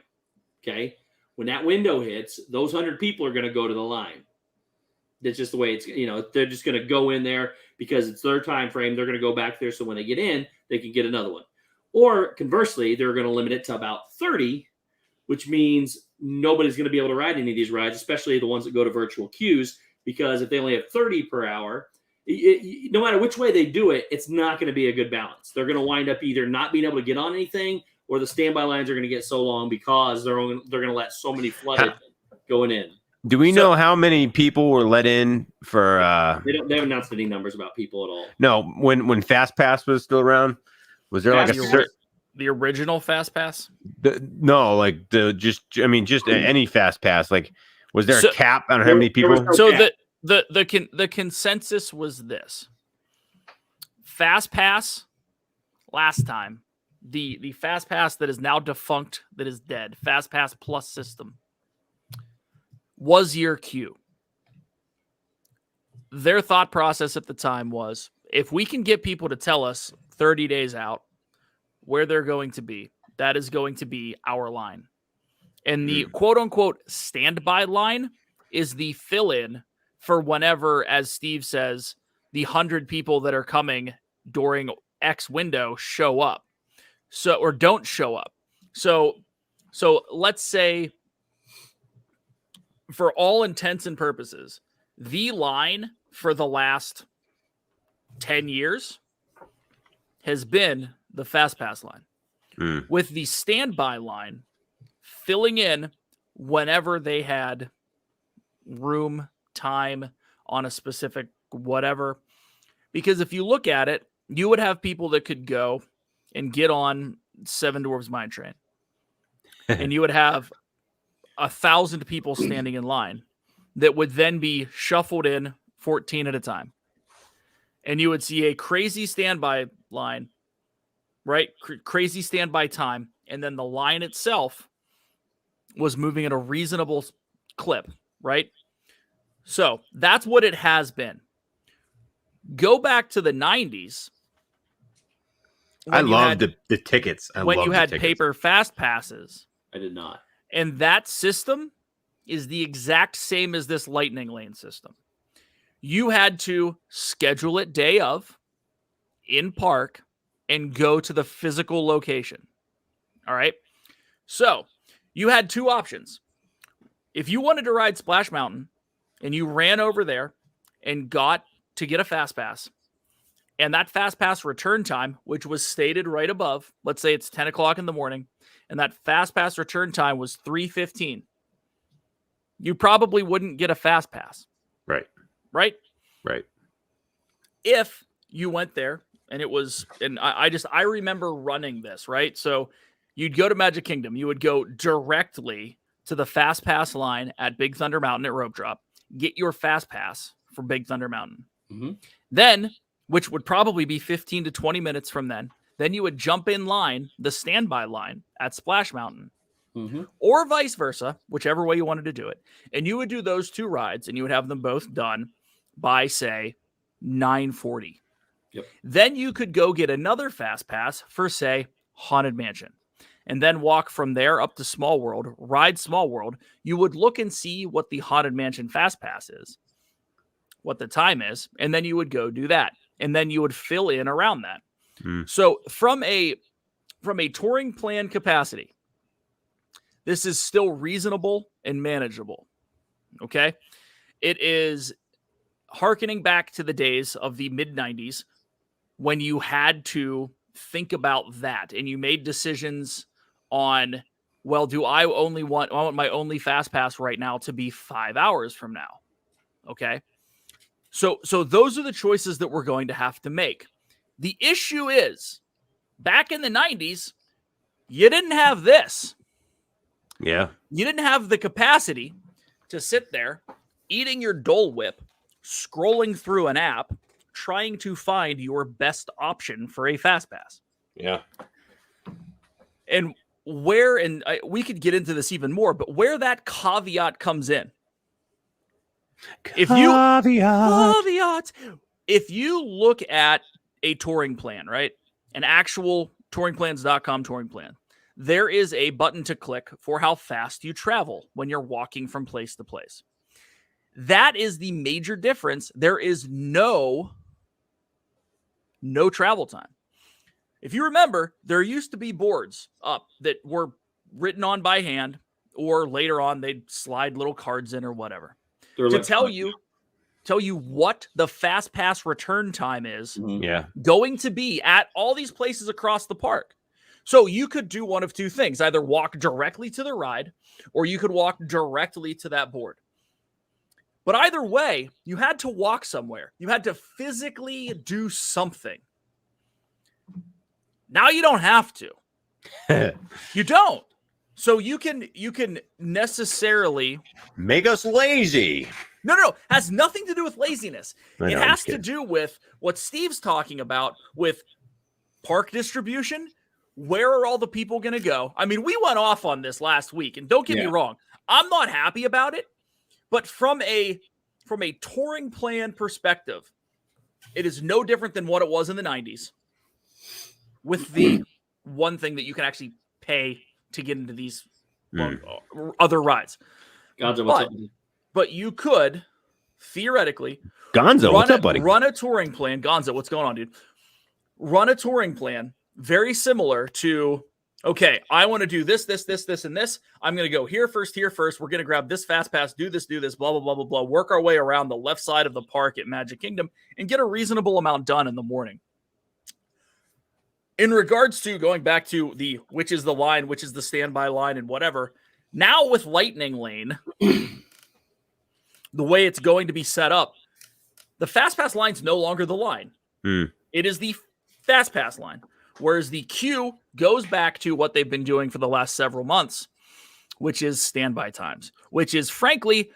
A: Okay. When that window hits, those 100 people are going to go to the line. That's just the way it's, they're just going to go in there because it's their time frame. They're going to go back there. So when they get in, they can get another one. Or conversely, they're going to limit it to about 30, which means nobody's going to be able to ride any of these rides, especially the ones that go to virtual queues, because if they only have 30 per hour, no matter which way they do it, it's not going to be a good balance. They're going to wind up either not being able to get on anything, or the standby lines are going to get so long because they're going to let so many flooded going in.
C: Do we know how many people were let in for?
A: They haven't announced any numbers about people at all.
C: No, when Fast Pass was still around, was there like
B: the original Fast Pass?
C: Just any Fast Pass. Like, was there a cap on how many people?
B: So the consensus was this: Fast Pass last time, the Fast Pass that is now defunct, that is dead, Fast Pass Plus system, was your queue. Their thought process at the time was, if we can get people to tell us 30 days out where they're going to be, that is going to be our line. And the quote-unquote standby line is the fill-in for whenever, as Steve says, the 100 people that are coming during X window show up. Or don't show up. So let's say, for all intents and purposes, the line for the last 10 years has been the Fast Pass line, with the standby line filling in whenever they had room, time on a specific whatever. Because if you look at it, you would have people that could go and get on Seven Dwarfs Mine Train, and you would have 1,000 people standing in line that would then be shuffled in 14 at a time. And you would see a crazy standby line, right? Crazy standby time. And then the line itself was moving at a reasonable clip, right? So that's what it has been. Go back to the 90s.
C: I loved the tickets.
B: When you had paper Fast Passes.
A: I did not.
B: And that system is the exact same as this Lightning Lane system. You had to schedule it day of, in park, and go to the physical location. All right? So, you had two options. If you wanted to ride Splash Mountain, and you ran over there and got to get a Fast Pass, and that Fast Pass return time, which was stated right above, let's say it's 10 o'clock in the morning, and that Fast Pass return time was 3:15, you probably wouldn't get a Fast Pass.
C: Right.
B: Right?
C: Right.
B: If you went there and it was, and I remember running this, right? So you'd go to Magic Kingdom, you would go directly to the Fast Pass line at Big Thunder Mountain at Rope Drop, get your Fast Pass for Big Thunder Mountain. Mm-hmm. Then, which would probably be 15 to 20 minutes from then you would jump in line, the standby line at Splash Mountain, or vice versa, whichever way you wanted to do it. And you would do those two rides, and you would have them both done by, say, 9:40. Yep. Then you could go get another Fast Pass for, say, Haunted Mansion, and then walk from there up to Small World, ride Small World. You would look and see what the Haunted Mansion Fast Pass is, what the time is, and then you would go do that. And then you would fill in around that. So from a touring plan capacity, this is still reasonable and manageable. Okay. It is hearkening back to the days of the mid-90s when you had to think about that and you made decisions on, well, I want my only Fast Pass right now to be 5 hours from now. Okay. So those are the choices that we're going to have to make. The issue is, back in the 90s, you didn't have this.
C: Yeah.
B: You didn't have the capacity to sit there eating your Dole Whip, scrolling through an app, trying to find your best option for a Fast Pass.
C: Yeah.
B: And we could get into this even more, but where that caveat comes in. If you look at a touring plan, right? An actual touringplans.com touring plan, there is a button to click for how fast you travel when you're walking from place to place. That is the major difference. There is no travel time. If you remember, there used to be boards up that were written on by hand, or later on they'd slide little cards in or whatever to tell you what the fast pass return time is going to be at all these places across the park. So you could do one of two things: either walk directly to the ride, or you could walk directly to that board. But either way, you had to walk somewhere. You had to physically do something. Now you don't have to. You don't. So you can necessarily
C: make us lazy.
B: No. Has nothing to do with laziness. It has to do with what Steve's talking about with park distribution. Where are all the people going to go? I mean, we went off on this last week, and don't get me wrong, I'm not happy about it. But from a touring plan perspective, it is no different than what it was in the 90s, with the one thing that you can actually pay to get into these other rides. But you could theoretically
C: Gonzo, what's up, buddy?
B: Run a touring plan. Gonzo, what's going on, dude? Run a touring plan very similar to, okay, I want to do this, and this. I'm going to go here first. We're going to grab this fast pass, do this, blah, blah, blah, blah, blah. Work our way around the left side of the park at Magic Kingdom and get a reasonable amount done in the morning. In regards to going back to which is the line, which is the standby line and whatever, now with Lightning Lane, the way it's going to be set up, the fast pass line's no longer the line. It is the fast pass line. Whereas the queue goes back to what they've been doing for the last several months, which is standby times, which is frankly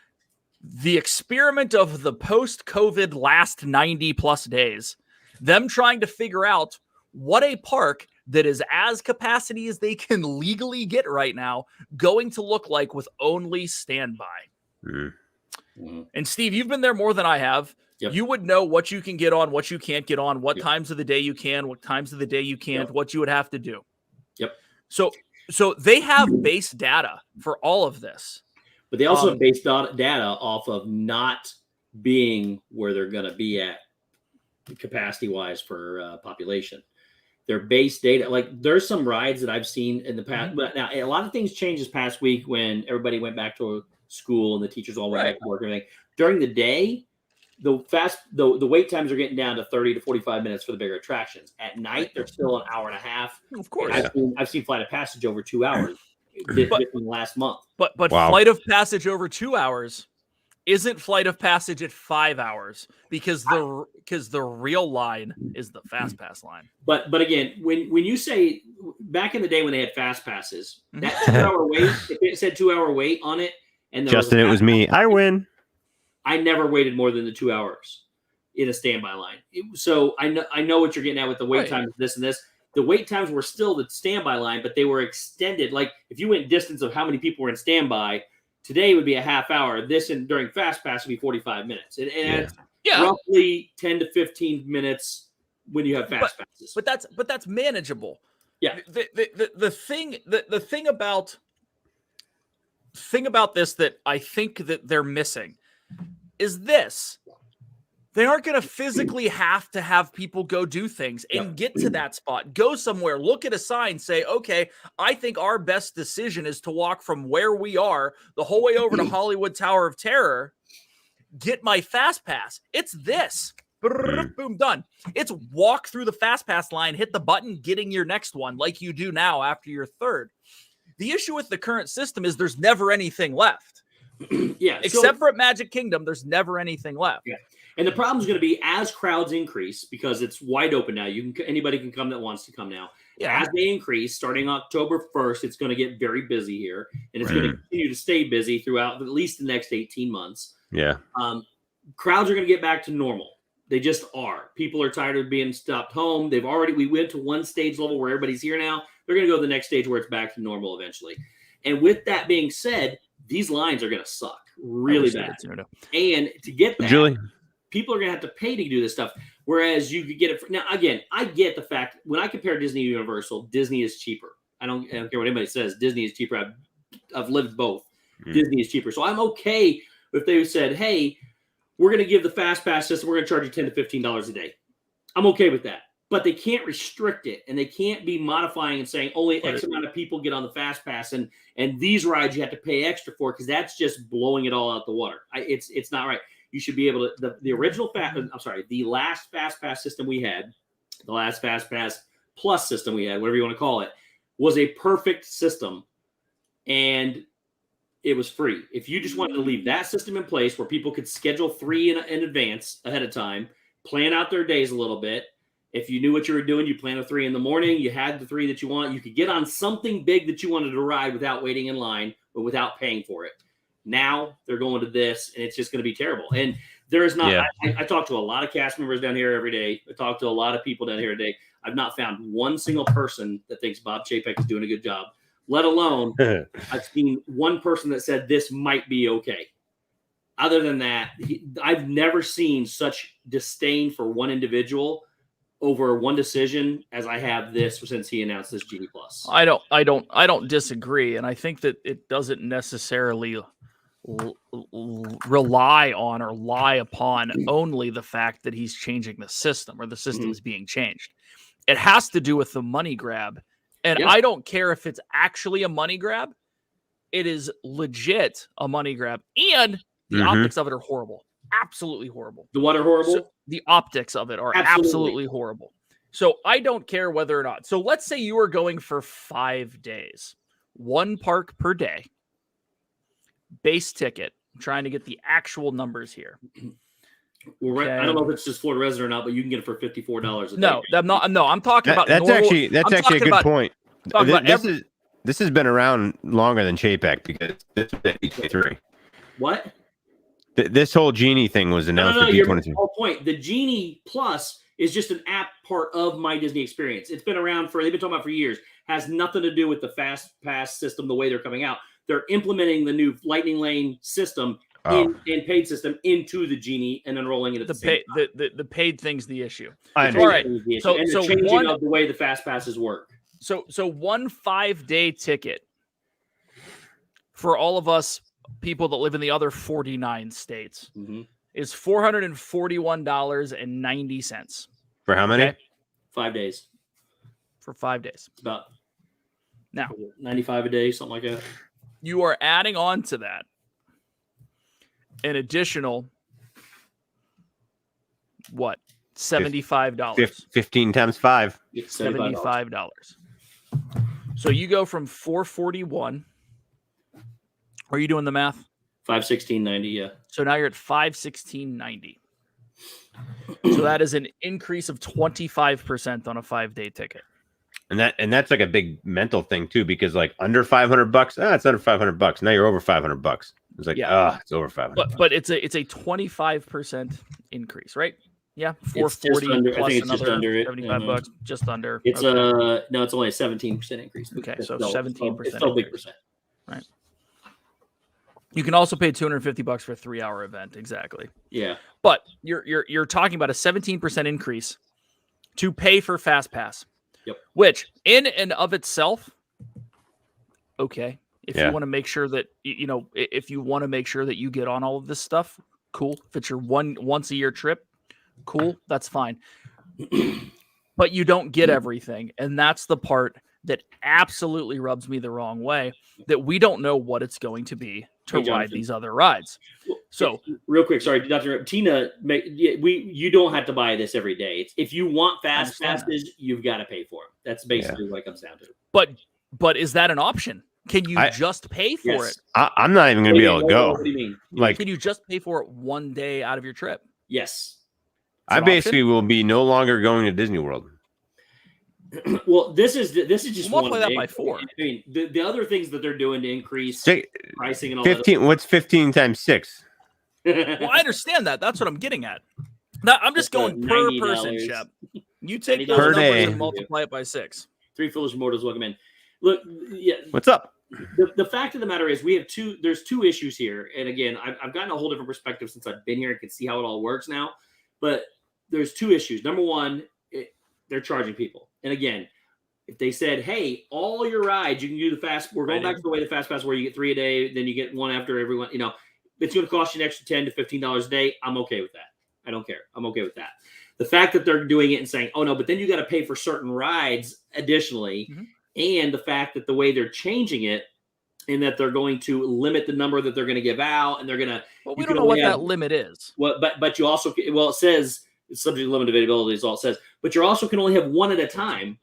B: the experiment of the post-COVID last 90 plus days. Them trying to figure out what a park that is as capacity as they can legally get right now going to look like with only standby. And Steve, you've been there more than I have. Yep. You would know what you can get on, what you can't get on, what times of the day you can, what times of the day you can't, what you would have to do.
A: Yep.
B: So they have base data for all of this.
A: But they also have base data off of not being where they're going to be at capacity-wise for population. Their base data, like there's some rides that I've seen in the past, but now a lot of things changed this past week when everybody went back to school and the teachers all went back to work and everything. During the day, the wait times are getting down to 30 to 45 minutes for the bigger attractions. At night, they're still an hour and a half.
B: Of course.
A: I've seen Flight of Passage over 2 hours in the last month.
B: But Flight of Passage over 2 hours isn't Flight of Passage at 5 hours because the real line is the fast pass line. But
A: again, when you say back in the day when they had fast passes, that 2 hour wait, if it said 2 hour wait on it, and
C: Justin, it was me. I win.
A: I never waited more than the 2 hours in a standby line. So I know what you're getting at with the wait times, this and this. The wait times were still the standby line, but they were extended. Like if you went distance of how many people were in standby, today would be a half hour. This and during Fast Pass would be 45 minutes. And it's roughly 10 to 15 minutes when you have Fast Passes.
B: But that's manageable.
A: Yeah.
B: The thing about this that I think that they're missing is this. They aren't going to physically have to have people go do things and get to that spot. Go somewhere, look at a sign, say, okay, I think our best decision is to walk from where we are the whole way over to Hollywood Tower of Terror, get my Fast Pass. It's this. Boom, done. It's walk through the Fast Pass line, hit the button, getting your next one like you do now after your third. The issue with the current system is there's never anything left. Except for at Magic Kingdom, there's never anything left.
A: Yeah. And the problem is going to be as crowds increase, because it's wide open now. Anybody can come that wants to come now. Yeah. As they increase, starting October 1st, it's going to get very busy here, and it's going to continue to stay busy throughout at least the next 18 months.
C: Yeah.
A: Crowds are going to get back to normal. They just are. People are tired of being stopped home. We went to one stage level where everybody's here now. They're going to go to the next stage where it's back to normal eventually. And with that being said, these lines are going to suck really bad. And to get that,
C: Julie,
A: people are going to have to pay to do this stuff. Whereas you could get it. Now, again, I get the fact when I compare Disney and Universal, Disney is cheaper. I don't care what anybody says. Disney is cheaper. I've lived both. Disney is cheaper. So I'm okay if they said, hey, we're going to give the fast pass system, we're going to charge you $10 to $15 a day. I'm okay with that. But they can't restrict it, and they can't be modifying and saying only X amount of people get on the fast pass, and these rides you have to pay extra for, because that's just blowing it all out the water. It's not right. You should be able to the last fast pass system we had, the last fast pass plus system we had, whatever you want to call it, was a perfect system, and it was free. If you just wanted to leave that system in place where people could schedule 3 in advance ahead of time, plan out their days a little bit. If you knew what you were doing, you planned a 3 in the morning, you had the 3 that you want, you could get on something big that you wanted to ride without waiting in line, but without paying for it. Now they're going to this, and it's just going to be terrible. And there is not, I talk to a lot of cast members down here every day. I talk to a lot of people down here today. I've not found one single person that thinks Bob Chapek is doing a good job, let alone I've seen one person that said this might be okay. Other than that, I've never seen such disdain for one individual over one decision as I have this since he announced this Genie Plus.
B: I don't disagree, and I think that it doesn't necessarily rely on or lie upon only the fact that he's changing the system or the system is being changed. It has to do with the money grab, and I don't care if it's actually a money grab. It is legit a money grab, and the optics of it are horrible. Absolutely horrible.
A: The what are horrible?
B: So the optics of it are absolutely horrible. So I don't care whether or not. So let's say you are going for 5 days, 1 park per day, base ticket. I'm trying to get the actual numbers here.
A: Well, okay. I don't know if it's just Florida resident or not, but you can get it for $54 a day.
B: No, I'm not. No, I'm talking about.
C: That's actually a good point. This has been around longer than Chapek because this is at D23.
A: What?
C: This whole Genie thing was announced at D23.
A: The whole point. The Genie Plus is just an app part of My Disney Experience. It's been around they've been talking about for years. Has nothing to do with the Fast Pass system, the way they're coming out. They're implementing the new Lightning Lane system and paid system into the Genie and enrolling it at
B: the paid thing's the issue.
C: All
B: right.
A: So changing of the way the Fast Passes work.
B: So 1 5-day ticket for all of us people that live in the other 49 states is $441.90.
C: For how many?
B: Okay?
A: 5 days.
B: For 5 days.
A: It's about
B: now
A: $95 a day, something like that.
B: You are adding on to that an additional what? $75.
C: 15 times 5.
B: $75. So you go from 441. Are you doing the math?
A: $516.90, yeah.
B: So now you're at $516.90. So that is an increase of 25% on a 5-day ticket.
C: And that's like a big mental thing too, because like under $500, it's under $500. Now you're over $500. It's like, it's over $500.
B: But it's a 25% increase, right? Yeah, 440 plus another $75, just under.
A: It's no, it's only a 17% increase.
B: Okay, so 17%.
A: It's still a big percent.
B: Right. You can also pay $250 for a 3-hour event. Exactly.
A: Yeah.
B: But you're talking about a 17% increase to pay for Fast Pass.
A: Yep.
B: Which in and of itself, okay. If you want to make sure that if you want to make sure that you get on all of this stuff, cool. If it's your once a year trip, cool. That's fine. But you don't get everything, and that's the part that absolutely rubs me the wrong way. That we don't know what it's going to be to ride these other rides. So
A: real quick, sorry, Dr. Tina, you don't have to buy this every day. If you want fast passes, you've got to pay for it. That's basically what it comes down to.
B: But is that an option? Can you just pay for it?
C: I'm not even going to be able to go.
A: What do you mean?
B: Like, can you just pay for it one day out of your trip?
A: Yes.
C: I basically will be no longer going to Disney World.
A: Well, this is just
B: multiply that by 4.
A: I mean, the other things that they're doing to increase pricing and all
C: 15.
A: that.
C: What's 15 times 6?
B: Well, I understand that. That's what I'm getting at. Now, I'm just going per person, Shep. You take those numbers and multiply it by 6.
A: 3 foolish mortals welcome in. Look,
C: what's up?
A: The fact of the matter is, there's 2 issues here, and again, I've gotten a whole different perspective since I've been here and can see how it all works now. But there's 2 issues. Number one, they're charging people. And again, if they said, hey, all your rides, you can do the fast, we're going back to the way the Fast Pass where you get 3 a day, then you get 1 after everyone, it's going to cost you an extra $10 to $15 a day. I'm okay with that. I don't care. I'm okay with that. The fact that they're doing it and saying, oh no, but then you got to pay for certain rides additionally. And the fact that the way they're changing it and that they're going to limit the number that they're going to give out, and they're going to.
B: Well, we don't know what that limit is.
A: Well, but you also, well, it says it's subject to limited availability is all it says, but you also can only have one at a time.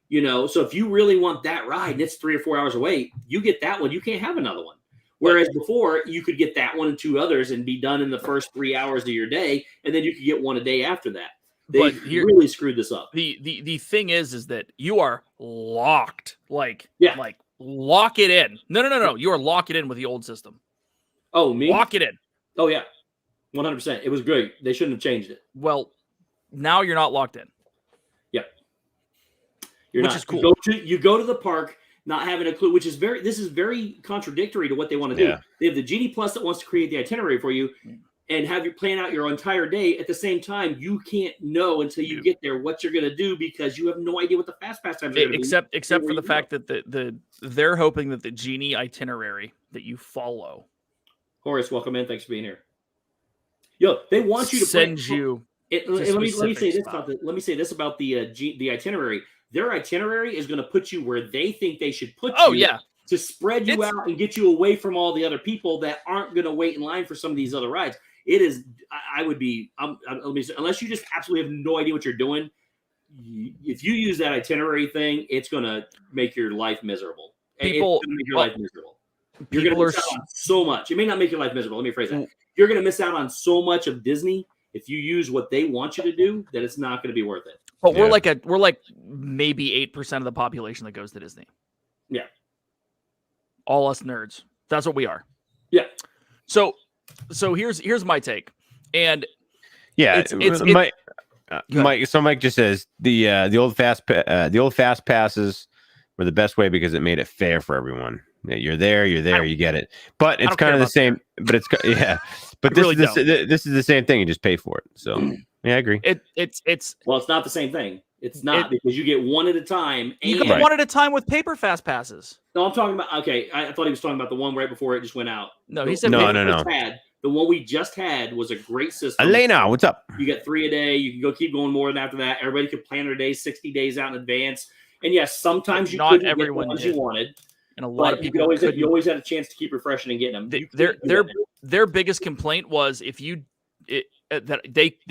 A: You know, so if you really want that ride and it's 3 or 4 hours away, you get that one. You can't have another one. Whereas before, you could get that one and 2 others and be done in the first 3 hours of your day, and then you could get one a day after that. They really screwed this up.
B: The thing is that you are locked. Like lock it in. No. You are lock it in with the old system.
A: Oh, me?
B: Lock it in.
A: Oh, yeah. 100%. It was great. They shouldn't have changed it.
B: Well, now you're not locked in.
A: Yeah. Which is cool. You go to the park not having a clue, this is very contradictory to what they want to do. They have the Genie Plus that wants to create the itinerary for you and have you plan out your entire day. At the same time, you can't know until you get there what you're going to do because you have no idea what the fast pass times are going to be.
B: Except for the fact that they're hoping that the Genie itinerary that you follow.
A: Horace, welcome in. Thanks for being here. Yo, they want you to
B: send you.
A: Let me say this about the itinerary. Their itinerary is going to put you where they think they should put you. To spread you out and get you away from all the other people that aren't going to wait in line for some of these other rides. It is. Let me say, unless you just absolutely have no idea what you're doing. If you use that itinerary thing, it's going to make your life miserable. You're going to miss out on so much. It may not make your life miserable. Let me phrase that. You're going to miss out on so much of Disney if you use what they want you to do that it's not going to be worth it.
B: But we're like maybe 8% of the population that goes to Disney.
A: Yeah.
B: All us nerds. That's what we are.
A: Yeah.
B: So here's my take. And
C: Mike just says the old fast passes were the best way because it made it fair for everyone. You're there, you get it. But it's kind of the same. But it's But this is the same thing. You just pay for it. So yeah, I agree.
B: It's
A: not the same thing. It's not because you get one at a time.
B: You get one at a time with paper fast passes.
A: No, I'm talking about. Okay, I thought he was talking about the one right before it just went out.
B: No, he said
C: no.
A: The one we just had was a great system.
C: Elena, what's up?
A: You get 3 a day. You can keep going more than after that. Everybody could plan their days 60 days out in advance. And yes, sometimes you couldn't get the ones you wanted.
B: And a lot of people
A: you always had a chance to keep refreshing and getting
B: them. Their biggest complaint was that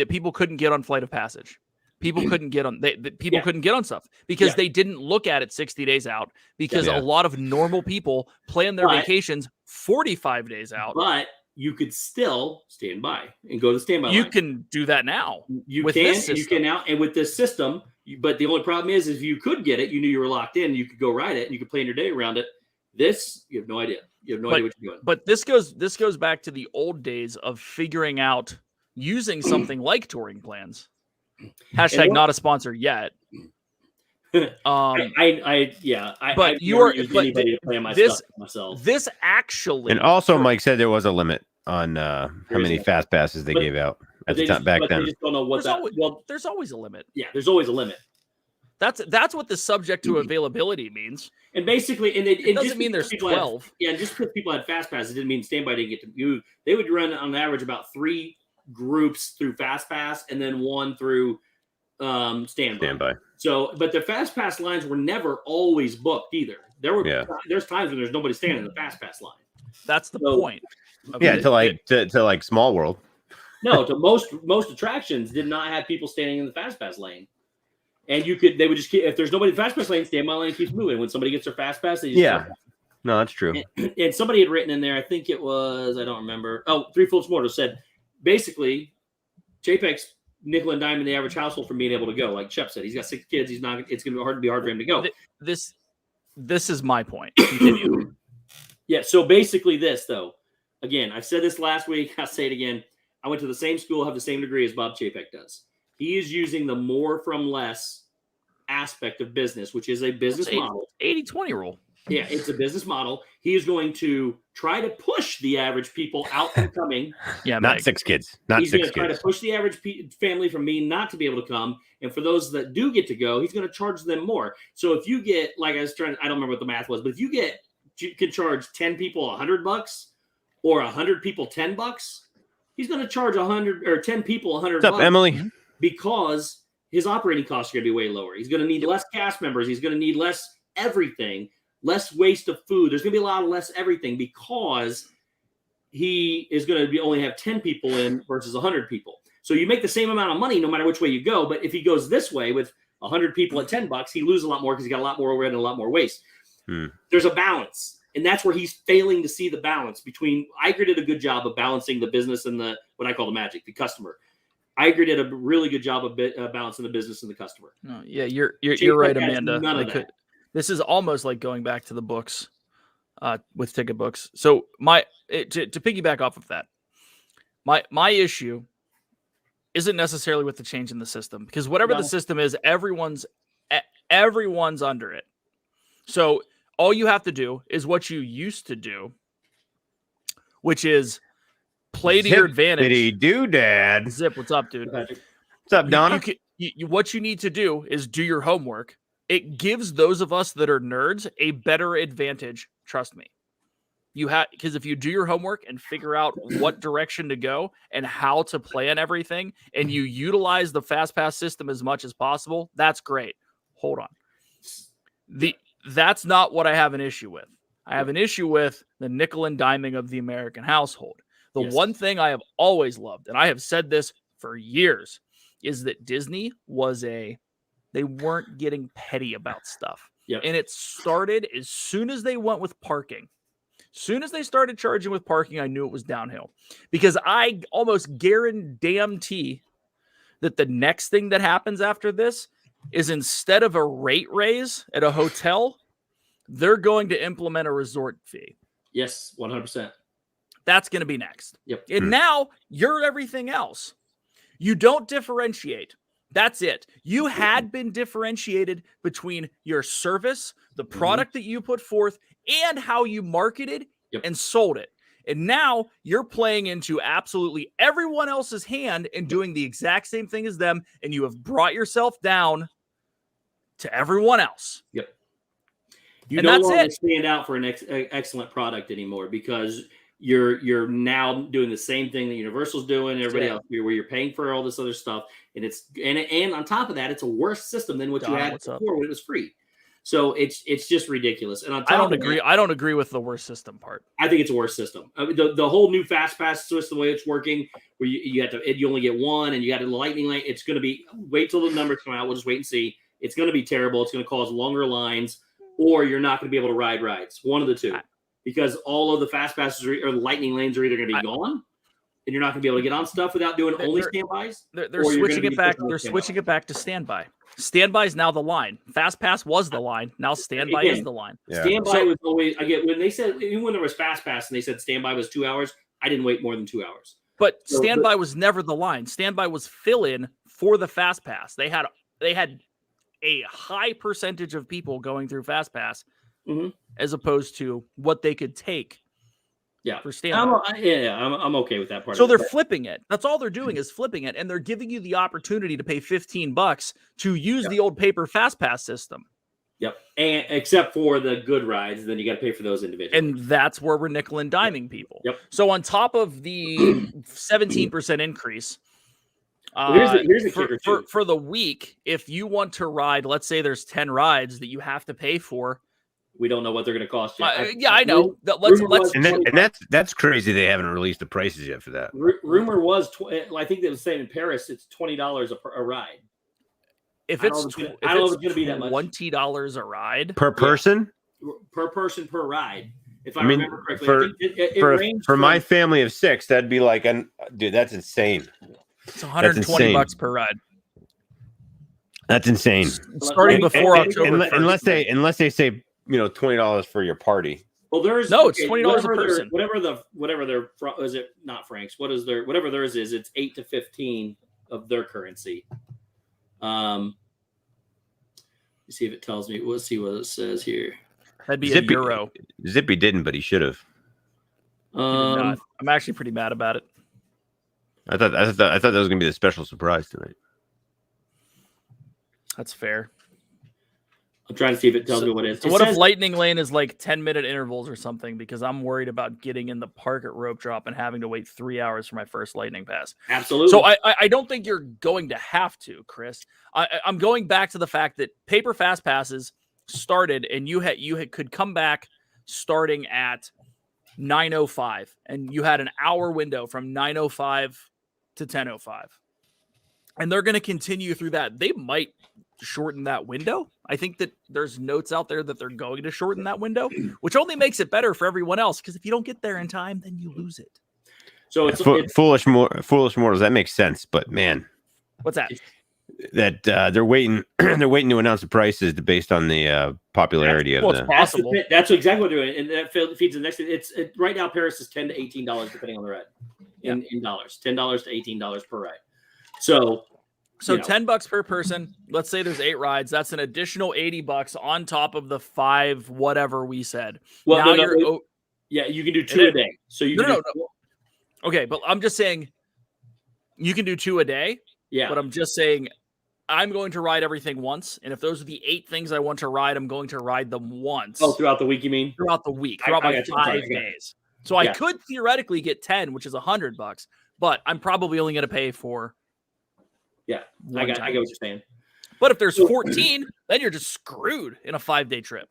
B: people couldn't get on Flight of Passage. People couldn't get on couldn't get on stuff because they didn't look at it 60 days out because a lot of normal people plan their vacations 45 days out.
A: But you could still stand by and go to standby.
B: You can do that now.
A: You can now, and with this system. But the only problem is if you could get it, you knew you were locked in. You could go ride it, and you could plan your day around it. This, you have no idea. You have no idea what you're doing.
B: But this goes back to the old days of figuring out using something like touring plans. Hashtag not a sponsor yet. This actually,
C: and also Mike said there was a limit on how many fast passes they gave out at the time back then.
A: They just don't know what
B: there's always a limit.
A: Yeah, there's always a limit.
B: That's what the subject to availability means.
A: And basically, it
B: doesn't mean there's 12.
A: Just because people had fast passes didn't mean standby didn't get to you. They would run on average about 3 groups through fast pass and then 1 through standby. So, but the fast pass lines were never always booked either. There's times when there's nobody standing in the fast pass line.
B: That's the point.
C: To like Small World.
A: No, to most attractions did not have people standing in the fast pass lane. And they would just keep, if there's nobody in the fast pass lane, standby lane keeps moving. When somebody gets their fast pass, they just
C: no, that's true.
A: And somebody had written in there, I think it was, I don't remember. Oh, 3 Phillips Mortal said basically JPEG's nickel and dime in the average household from being able to go. Like Shep said, he's got 6 kids. It's going to be hard for him to go.
B: This is my point. Continue.
A: Yeah. So basically this though, again, I've said this last week. I'll say it again. I went to the same school, have the same degree as Bob Chapek does. He is using the more from less aspect of business, which is a business model.
B: 80-20 rule.
A: Yeah, it's a business model. He is going to try to push the average people out from coming.
C: Yeah, not 6 kids.
A: He's going to try to push the average family from me not to be able to come. And for those that do get to go, he's going to charge them more. So if you get, like I don't remember what the math was, but if you can charge 10 people $100 or 100 people $10, he's going to charge 100 or 10 people $100.
C: What's up, Emily?
A: Because his operating costs are going to be way lower. He's going to need less cast members. He's going to need less everything, less waste of food. There's going to be a lot of less everything because he is going to only have 10 people in versus 100 people. So you make the same amount of money no matter which way you go. But if he goes this way with 100 people at $10, he loses a lot more because he got a lot more overhead and a lot more waste. There's a balance. And that's where he's failing to see the balance between. Iger did a good job of balancing the business and the what I call the magic, the customer. Iger did a really good job of balancing the business and the customer.
B: No, yeah, you're right, Amanda. This is almost like going back to the books with ticket books. So to piggyback off of that, my issue isn't necessarily with the change in the system, because whatever the system is, everyone's under it. So all you have to do is what you used to do, which is play to your advantage.
C: Dad.
B: Zip, what's up, dude?
C: What's up, Donna?
B: What you need to do is do your homework. It gives those of us that are nerds a better advantage. Trust me. Because if you do your homework and figure out what direction to go and how to plan everything, and you utilize the fast pass system as much as possible, that's great. Hold on. That's not what I have an issue with. I have an issue with the nickel and diming of the American household. The one thing I have always loved, and I have said this for years, is that Disney they weren't getting petty about stuff. Yep. And it started as soon as they went with parking. As soon as they started charging with parking, I knew it was downhill, because I almost guarantee that the next thing that happens after this is, instead of a rate raise at a hotel, they're going to implement a resort fee.
A: Yes, 100%.
B: That's going to be next.
A: Yep.
B: And now you're everything else. You don't differentiate. That's it. You had been differentiated between your service, the product that you put forth, and how you marketed and sold it. And now you're playing into absolutely everyone else's hand and doing the exact same thing as them, and you have brought yourself down to everyone else.
A: Yep. You no longer stand out for an excellent product anymore, because you're now doing the same thing that Universal's doing, everybody else, where you're paying for all this other stuff, and and on top of that, it's a worse system than what you had before when it was free. So it's just ridiculous. And on top
B: I don't agree. I don't agree with the worst system part.
A: I think it's a worse system. I mean, the whole new fast pass system, the way it's working, where you only get one, and you got a lightning lane. It's going to be, wait till the numbers come out. We'll just wait and see. It's going to be terrible. It's going to cause longer lines, or you're not going to be able to ride rides. One of the two, because all of the fast passes or the lightning lanes are either going to be gone, and you're not going to be able to get on stuff without doing only standbys.
B: They're switching it back. They're switching it back to standby. Standby is now the line. Fast pass was the line. Now standby is the line.
A: Yeah. Standby was always, when they said, even when there was fast pass and they said standby was 2 hours, I didn't wait more than 2 hours.
B: But standby was never the line. Standby was fill in for the fast pass. They had a high percentage of people going through fast pass as opposed to what they could take.
A: Yeah,
B: for standby.
A: I'm okay with that part.
B: So they're flipping it. That's all they're doing is flipping it, and they're giving you the opportunity to pay $15 to use the old paper fast pass system.
A: Yep, and except for the good rides, then you got to pay for those individually.
B: And that's where we're nickel and diming people.
A: Yep.
B: So on top of the 17% increase,
A: here's the kicker
B: for the week, if you want to ride, let's say there's 10 rides that you have to pay for.
A: We don't know what they're going to cost yet.
B: I know.
C: That's crazy. They haven't released the prices yet for that.
A: Rumor was, I think they were saying in Paris, it's $20 a ride.
B: If it's going to be that much. $20 a ride
C: per person.
A: Per person per ride. If I remember correctly,
C: for my family of 6, that'd be like, dude, that's insane.
B: It's $120 per ride.
C: That's insane.
B: Starting before October.
C: Unless they say, $20 for your party.
A: Well,
B: it's $20 a person.
A: Whatever their is it not Frank's? What is their whatever theirs is? It's 8 to 15 of their currency. Let's see if it tells me. We'll see what it says here.
B: That'd be a euro.
C: Zippy didn't, but he should have.
B: I'm actually pretty mad about it.
C: I thought that was gonna be the special surprise tonight.
B: That's fair.
A: I'm trying to see if it tells me what it is.
B: So what if Lightning Lane is like 10-minute intervals or something? Because I'm worried about getting in the park at rope drop and having to wait 3 hours for my first Lightning Pass.
A: Absolutely.
B: So I don't think you're going to have to, Chris. I'm going back to the fact that paper fast passes started, and you could come back starting at 9:05, and you had an hour window from 9:05 to 10:05, and they're going to continue through that. They might shorten that window. I think that there's notes out there that they're going to shorten that window, which only makes it better for everyone else. Because if you don't get there in time, then you lose it.
C: So it's foolish mortals. That makes sense, but man,
B: what's that?
C: That they're waiting. They're waiting to announce the prices based on the popularity of the.
B: Possible.
A: That's exactly what they're doing, and that feeds the next. Right now. Paris is $10 to $18 depending on the ride. In dollars, $10 to $18 per ride. So
B: $10 per person. Let's say there's 8 rides. That's an additional $80 on top of the 5 whatever we said.
A: Well, now you can do 2 a day. So you can
B: Okay, but I'm just saying you can do 2 a day.
A: Yeah.
B: But I'm just saying I'm going to ride everything once. And if those are the 8 things I want to ride, I'm going to ride them once.
A: Oh, throughout the week, you mean?
B: Throughout the week. Throughout my 5 days. So I could theoretically get 10, which is $100, but I'm probably only going to pay for
A: I get what you're saying.
B: But if there's 14, then you're just screwed in a 5-day trip.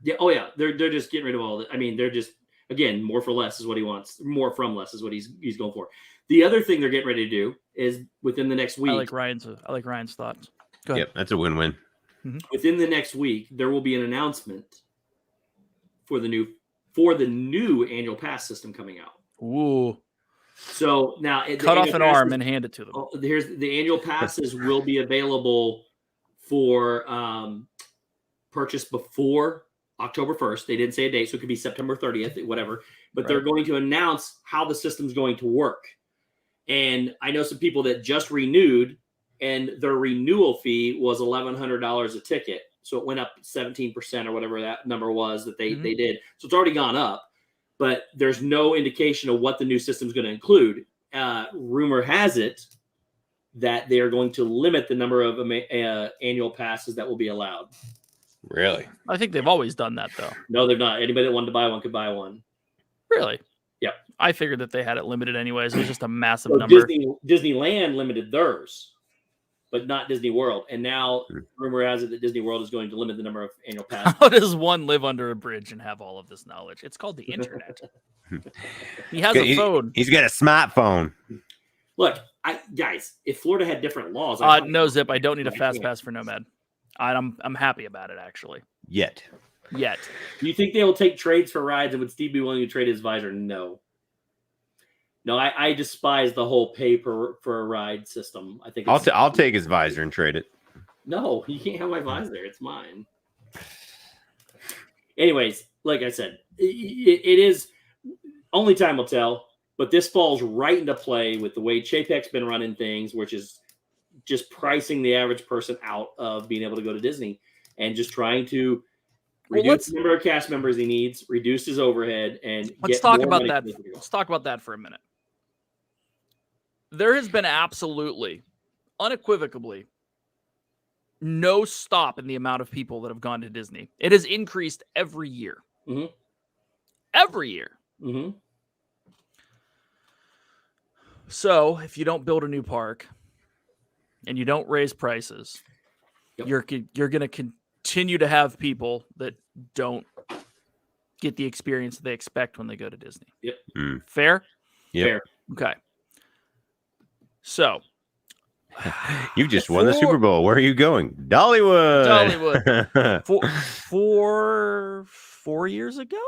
A: Yeah. Oh yeah. They're just getting rid of all that. I mean, they're just, again, more for less is what he wants. More from less is what he's going for. The other thing they're getting ready to do is within the next week.
B: I like Ryan's thoughts. Go ahead.
C: Yep, that's a win-win.
B: Mm-hmm.
A: Within the next week, there will be an announcement for the new annual pass system coming out.
B: Ooh.
A: So now
B: cut off an arm and hand it to them.
A: Here's the annual passes will be available for purchase before October 1st. They didn't say a date, so it could be September 30th, whatever. But they're going to announce how the system's going to work. And I know some people that just renewed, and their renewal fee was $1,100 a ticket. So it went up 17% or whatever that number was that they did. So it's already gone up. But there's no indication of what the new system is going to include. Rumor has it that they are going to limit the number of annual passes that will be allowed.
C: Really?
B: I think they've always done that, though.
A: No, they're not. Anybody that wanted to buy one could buy one.
B: Really?
A: Yeah.
B: I figured that they had it limited anyways. It was just a massive number.
A: Disneyland limited theirs, but not Disney World. And now rumor has it that Disney World is going to limit the number of annual passes.
B: How does one live under a bridge and have all of this knowledge? It's called the internet. He has a phone.
C: He's got a smartphone.
A: Look, guys, if Florida had different laws.
B: No, Zip, I don't need a fast pass for Nomad. I'm happy about it, actually.
C: Yet.
A: Do you think they will take trades for rides, and would Steve be willing to trade his visor? No, I despise the whole pay for a ride system. I think
C: I'll take his visor and trade it.
A: No, you can't have my visor. It's mine. Anyways, like I said, it is only time will tell. But this falls right into play with the way Chapek's been running things, which is just pricing the average person out of being able to go to Disney and just trying to reduce the number of cast members he needs, reduce his overhead, and
B: let's talk about that. Let's talk about that for a minute. There has been absolutely, unequivocally, no stop in the amount of people that have gone to Disney. It has increased every year.
A: Mm-hmm.
B: Every year.
A: Mm-hmm.
B: So if you don't build a new park and you don't raise prices, you're going to continue to have people that don't get the experience that they expect when they go to Disney.
A: Yep.
B: Fair?
C: Yep.
A: Fair.
B: Okay. So
C: you just won the Super Bowl. Where are you going? Dollywood.
B: Four years ago,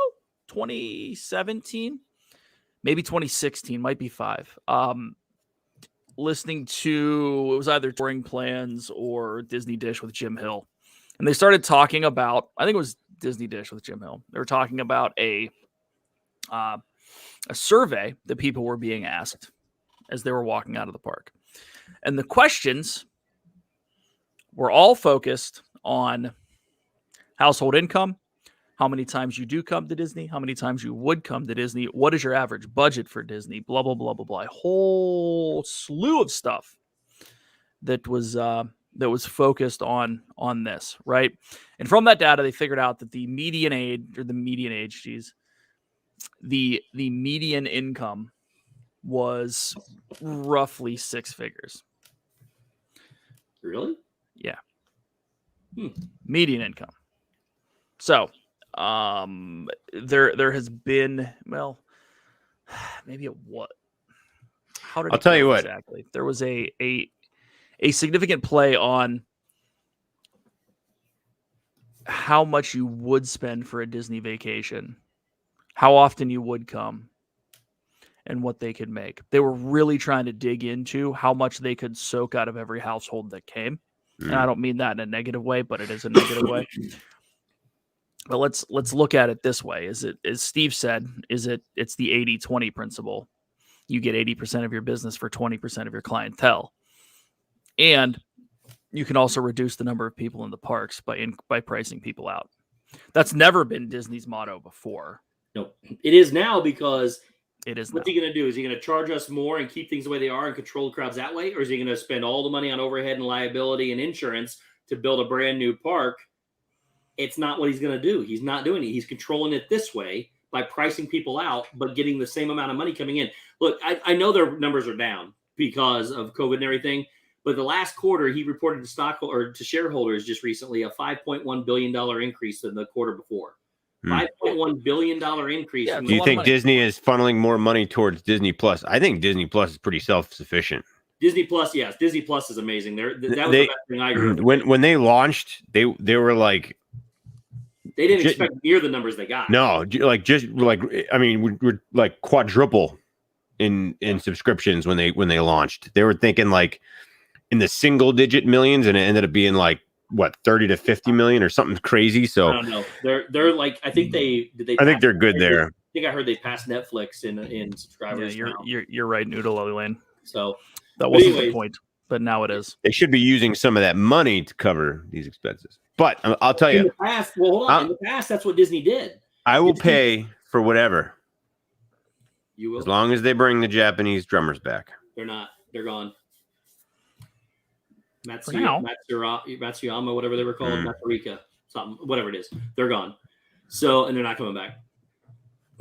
B: 2017, maybe 2016, might be 5. Listening to, it was either Touring Plans or Disney Dish with Jim Hill. And they started talking about, I think it was Disney Dish with Jim Hill. They were talking about a survey that people were being asked as they were walking out of the park. And the questions were all focused on household income, how many times you do come to Disney, how many times you would come to Disney, what is your average budget for Disney, blah, blah, blah, blah, blah. A whole slew of stuff that was that was focused on this, right? And from that data, they figured out that the median income was roughly 6 figures.
A: Really?
B: Yeah. Median income. So, there has been, well, maybe what? How did
C: I'll tell you what.
B: Exactly? There was a significant play on how much you would spend for a Disney vacation, how often you would come, and what they could make. They were really trying to dig into how much they could soak out of every household that came. And I don't mean that in a negative way, but it is a negative way. But let's look at it this way. Is it, as Steve said, it's the 80-20 principle. You get 80% of your business for 20% of your clientele. And you can also reduce the number of people in the parks by pricing people out. That's never been Disney's motto before.
A: No, it is now, because
B: it is.
A: What's he going to do? Is he going to charge us more and keep things the way they are and control the crowds that way? Or is he going to spend all the money on overhead and liability and insurance to build a brand new park? It's not what he's going to do. He's not doing it. He's controlling it this way by pricing people out, but getting the same amount of money coming in. Look, I know their numbers are down because of COVID and everything, but the last quarter he reported to shareholders just recently a $5.1 billion increase than the quarter before. $5.1 billion increase.
C: Yeah, do you think Disney is funneling more money towards Disney Plus? I think Disney Plus is pretty self-sufficient.
A: Disney Plus, yes. Disney Plus is amazing. That was the best thing I heard.
C: When they launched, they were like,
A: they didn't expect near the numbers they got.
C: No, I mean, we're like quadruple in subscriptions when they launched. They were thinking like in the single digit millions, and it ended up being like what, 30 to 50 million or something crazy. So
A: I don't know. They're like, I think
C: they're good there.
A: I think I heard they passed Netflix in subscribers.
B: Yeah, you're right, Noodle Lane.
A: So
B: that wasn't the point, but now it is.
C: They should be using some of that money to cover these expenses. But I'll tell you,
A: in the past, in the past, that's what Disney did.
C: I will pay for whatever.
A: You will,
C: as long as they bring the Japanese drummers back.
A: They're not. They're gone. Matsuyama, whatever they were called, Matsurika, something, whatever it is, they're gone. So, and they're not coming back.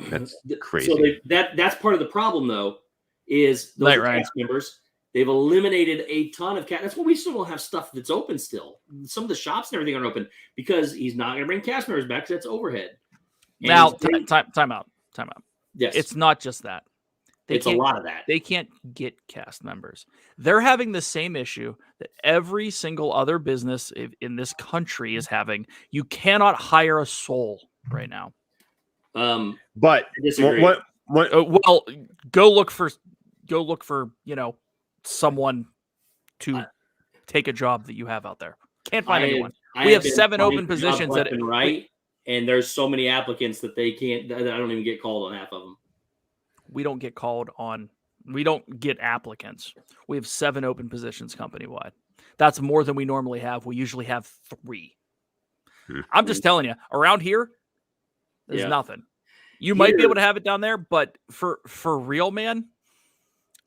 C: That's crazy.
A: So that's part of the problem, though, is those cast members. They've eliminated a ton of cast. That's why we still don't have stuff that's open still. Some of the shops and everything aren't open because he's not going to bring cast members back because that's overhead. And
B: now, time out.
A: Yes,
B: it's not just that.
A: It's a lot of that.
B: They can't get cast members. They're having the same issue that every single other business in this country is having. You cannot hire a soul right now.
C: But what?
B: Well, go look for someone to take a job that you have out there. Can't find anyone. We have 7 open positions
A: and there's so many applicants that they can't. I don't even get called on half of them.
B: We don't get called on. We don't get applicants. We have 7 open positions company-wide. That's more than we normally have. We usually have 3. I'm just telling you, around here, there's nothing. You might be able to have it down there, but for real, man,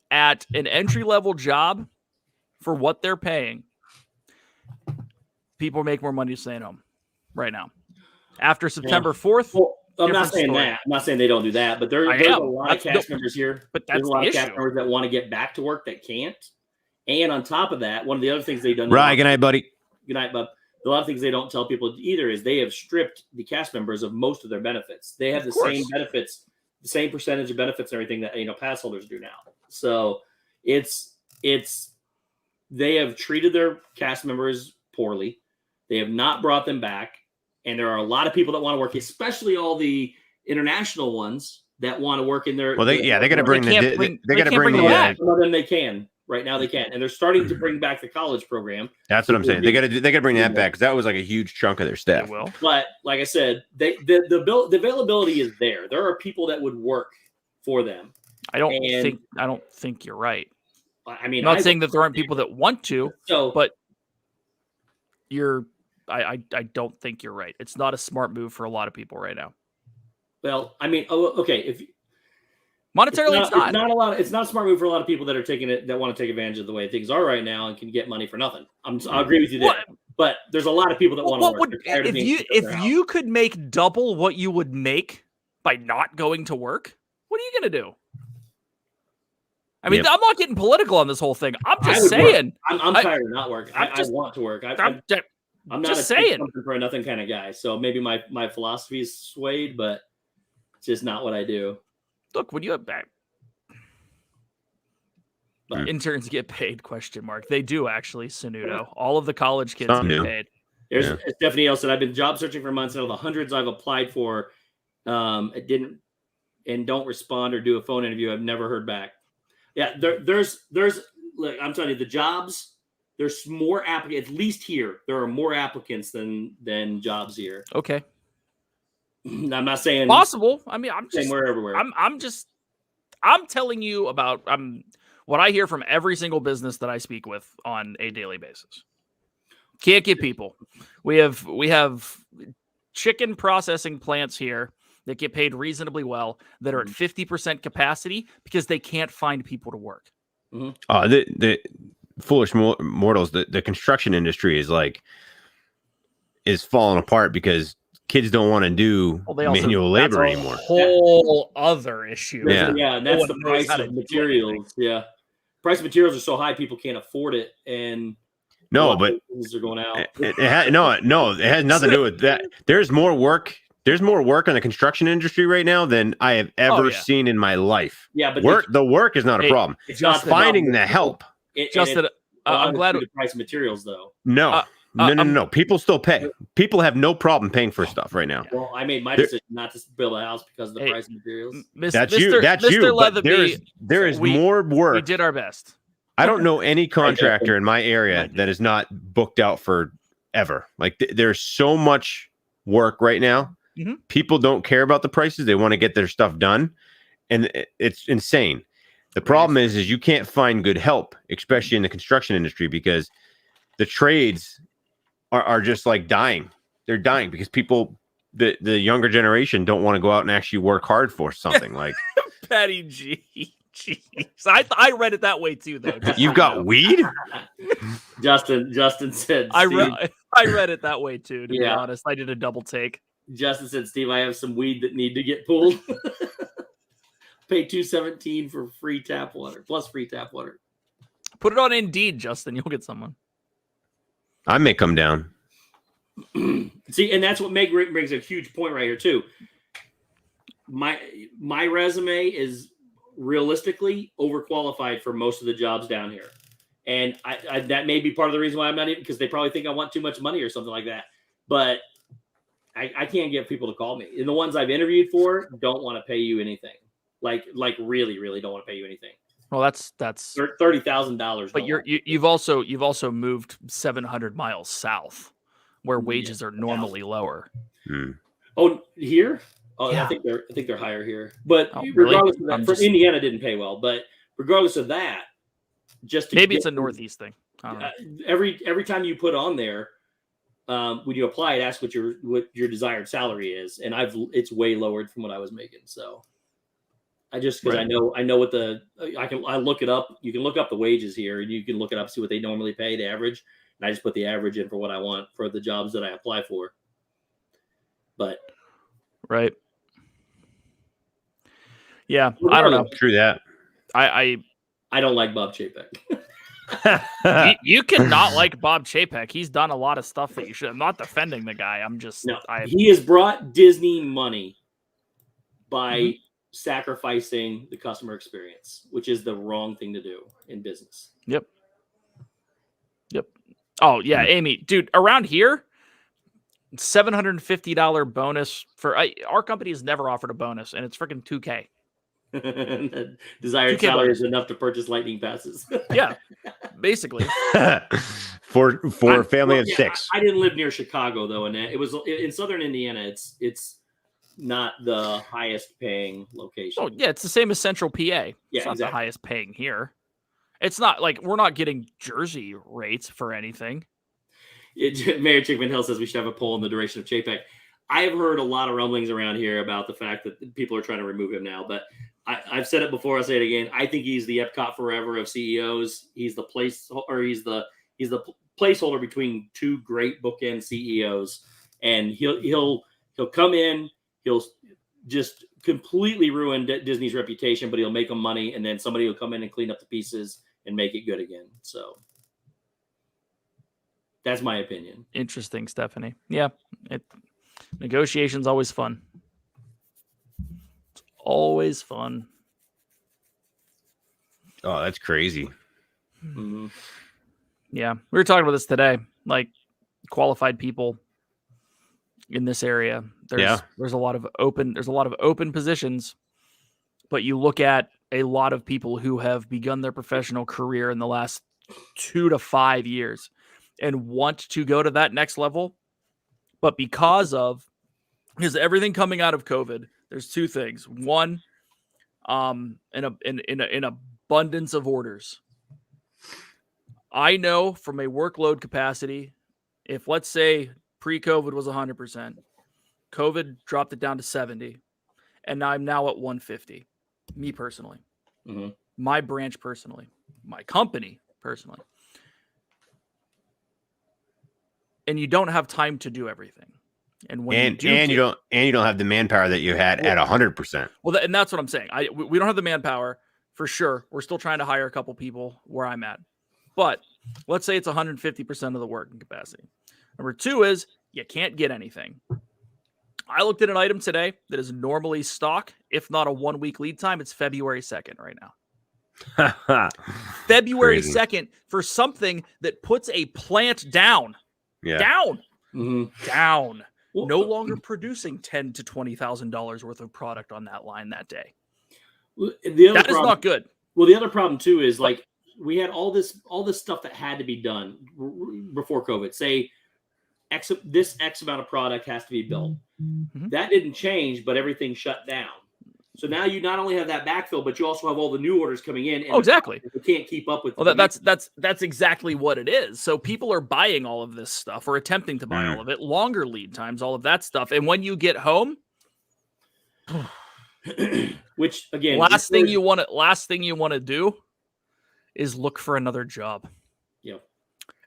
B: at an entry-level job, for what they're paying, people make more money staying home right now. After September 4th,
A: I'm not saying that. I'm not saying they don't do that, but there's a lot of cast members here.
B: But that's
A: there's a lot of cast members that want to get back to work that can't. And on top of that, one of the other things they've done.
C: Right. Good night, buddy.
A: Good night, bub. A lot of things they don't tell people either is they have stripped the cast members of most of their benefits. They have the same benefits, the same percentage of benefits and everything that pass holders do now. So they have treated their cast members poorly. They have not brought them back. And there are a lot of people that want to work, especially all the international ones that want to work in their.
C: Well, they got to bring the. They got to bring the.
A: Some of them they can right now. They can, and they're starting to bring back the college program.
C: That's what I'm saying. They got to bring that back because that was like a huge chunk of their staff.
A: But like I said, the availability is there. There are people that would work for them.
B: I don't think you're right.
A: I mean,
B: I'm not saying that there aren't people that want to, but I don't think you're right. It's not a smart move for a lot of people right now.
A: Well, I mean, okay.
B: Monetarily, it's not.
A: It's not a lot. It's not a smart move for a lot of people that are taking it, that want to take advantage of the way things are right now and can get money for nothing. I agree with you there. But there's a lot of people that want to work.
B: If you could make double what you would make by not going to work, what are you going to do? I mean, I'm not getting political on this whole thing. I'm just saying.
A: I'm tired of not working. I want to work. I'm not
B: just saying
A: something for nothing kind of guy. So maybe my philosophy is swayed, but it's just not what I do.
B: Look, when you have interns get paid, ? They do actually, Sanudo. All of the college kids get paid.
A: There's Stephanie else said, I've been job searching for months, and of the hundreds I've applied for, it didn't and don't respond or do a phone interview. I've never heard back. Yeah, there's look, I'm telling you, the jobs, there's more applicants, at least here, there are more applicants than jobs here.
B: Okay.
A: I'm not saying
B: possible. I mean, I'm just
A: we're everywhere.
B: I'm telling you about what I hear from every single business that I speak with on a daily basis. Can't get people. We have chicken processing plants here that get paid reasonably well that are at 50% capacity because they can't find people to work.
C: Mm-hmm. The foolish mortals, the construction industry is falling apart because kids don't want to do manual labor anymore.
B: Whole other issue.
A: Yeah, and that's the price of materials. Yeah, price of materials are so high people can't afford it, and
C: but
A: things are going out.
C: It has nothing to do with that. There's more work on the construction industry right now than I have ever seen in my life.
A: Yeah, but
C: the work is not a problem. It's just finding the help.
B: I'm glad
A: the price of materials though.
C: No. People still pay. People have no problem paying for stuff right now.
A: Well, I made my decision not to build a house because of the price of materials.
C: That's you. But there is more work.
B: We did our best.
C: I don't know any contractor in my area that is not booked out for ever. Like there's so much work right now. Mm-hmm. People don't care about the prices. They want to get their stuff done. And it's insane. The problem is you can't find good help, especially in the construction industry, because the trades are just like dying. They're dying because people, the younger generation, don't want to go out and actually work hard for something like
B: Patty G. Jeez. I read it that way too, though.
C: You've got weed?
A: Justin said,
B: I read it that way too, to be honest. I did a double take.
A: Justin said, Steve, I have some weed that need to get pulled. Pay $2.17 for free tap water, plus free tap water.
B: Put it on Indeed, Justin. You'll get someone.
C: I may come down.
A: See, and that's what Meg brings a huge point right here too. My resume is realistically overqualified for most of the jobs down here, and I that may be part of the reason why I'm not even, because they probably think I want too much money or something like that. But I can't get people to call me. And the ones I've interviewed for don't want to pay you anything. Like really, really don't want to pay you anything.
B: Well, that's
A: $30,000.
B: But you've also moved 700 miles south, where wages are normally lower.
A: Oh, here? Oh, yeah. I think they're higher here. But regardless of that, Indiana didn't pay well. But regardless of that,
B: maybe it's a Northeast thing. I don't know.
A: Every time you put on there, when you apply, it asks what your desired salary is, and it's way lowered from what I was making. So I just, because I know what I look it up. You can look up the wages here, and you can look it up, see what they normally pay, the average, and I just put the average in for what I want for the jobs that I apply for. But
B: right. Yeah, I don't know.
C: True that.
B: I
A: don't like Bob Chapek.
B: you cannot like Bob Chapek. He's done a lot of stuff that you should. I'm not defending the guy. I'm just. No,
A: he has brought Disney money by sacrificing the customer experience, which is the wrong thing to do in business.
B: Yep. Oh yeah, Amy, dude, around here, $750 bonus for our company has never offered a bonus, and it's freaking $2,000.
A: Desired salary is enough to purchase lightning passes.
B: Yeah, basically.
C: for a family of 6.
A: I didn't live near Chicago though, and it was in southern Indiana. It's not the highest paying location.
B: Oh yeah, it's the same as Central PA.
A: Yeah,
B: it's not the highest paying here. It's not like we're not getting Jersey rates for anything.
A: Mayor Chickman Hill says we should have a poll on the duration of Chapek. I have heard a lot of rumblings around here about the fact that people are trying to remove him now, but I've said it before. I'll say it again. I think he's the Epcot Forever of CEOs. He's the placeholder between two great bookend CEOs, and he'll come in. He'll just completely ruin Disney's reputation, but he'll make them money, and then somebody will come in and clean up the pieces and make it good again. So that's my opinion.
B: Interesting, Stephanie. Yeah, negotiation's always fun. It's always fun.
C: Oh, that's crazy.
A: Mm-hmm.
B: Yeah, we were talking about this today. Like qualified people in this area. There's a lot of open positions, but you look at a lot of people who have begun their professional career in the last 2 to 5 years and want to go to that next level, but because everything coming out of COVID, there's two things. One, an abundance of orders. I know from a workload capacity, if let's say pre-COVID was 100%, COVID dropped it down to 70, and I'm now at 150. Me personally, my branch personally, my company personally, and you don't have time to do everything. And when you don't
C: have the manpower that you had at 100%.
B: Well, and that's what I'm saying. We don't have the manpower for sure. We're still trying to hire a couple people where I'm at, but let's say it's 150% of the working capacity. Number two is you can't get anything. I looked at an item today that is normally stock, if not a 1 week lead time. It's February 2nd right now. February 2nd for something that puts a plant down.
C: Yeah.
B: Down.
A: Mm-hmm.
B: Down. No longer producing $10,000 to $20,000 worth of product on that line that day. That is not good.
A: Well, the other problem too is like we had all this stuff that had to be done before COVID. Say this X amount of product has to be built. Mm-hmm. That didn't change, but everything shut down. So now you not only have that backfill, but you also have all the new orders coming in. And
B: exactly.
A: You can't keep up with.
B: Well, that's exactly what it is. So people are buying all of this stuff or attempting to buy all of it, longer lead times, all of that stuff. And when you get home,
A: which again,
B: last thing you want to do is look for another job.
A: Yeah.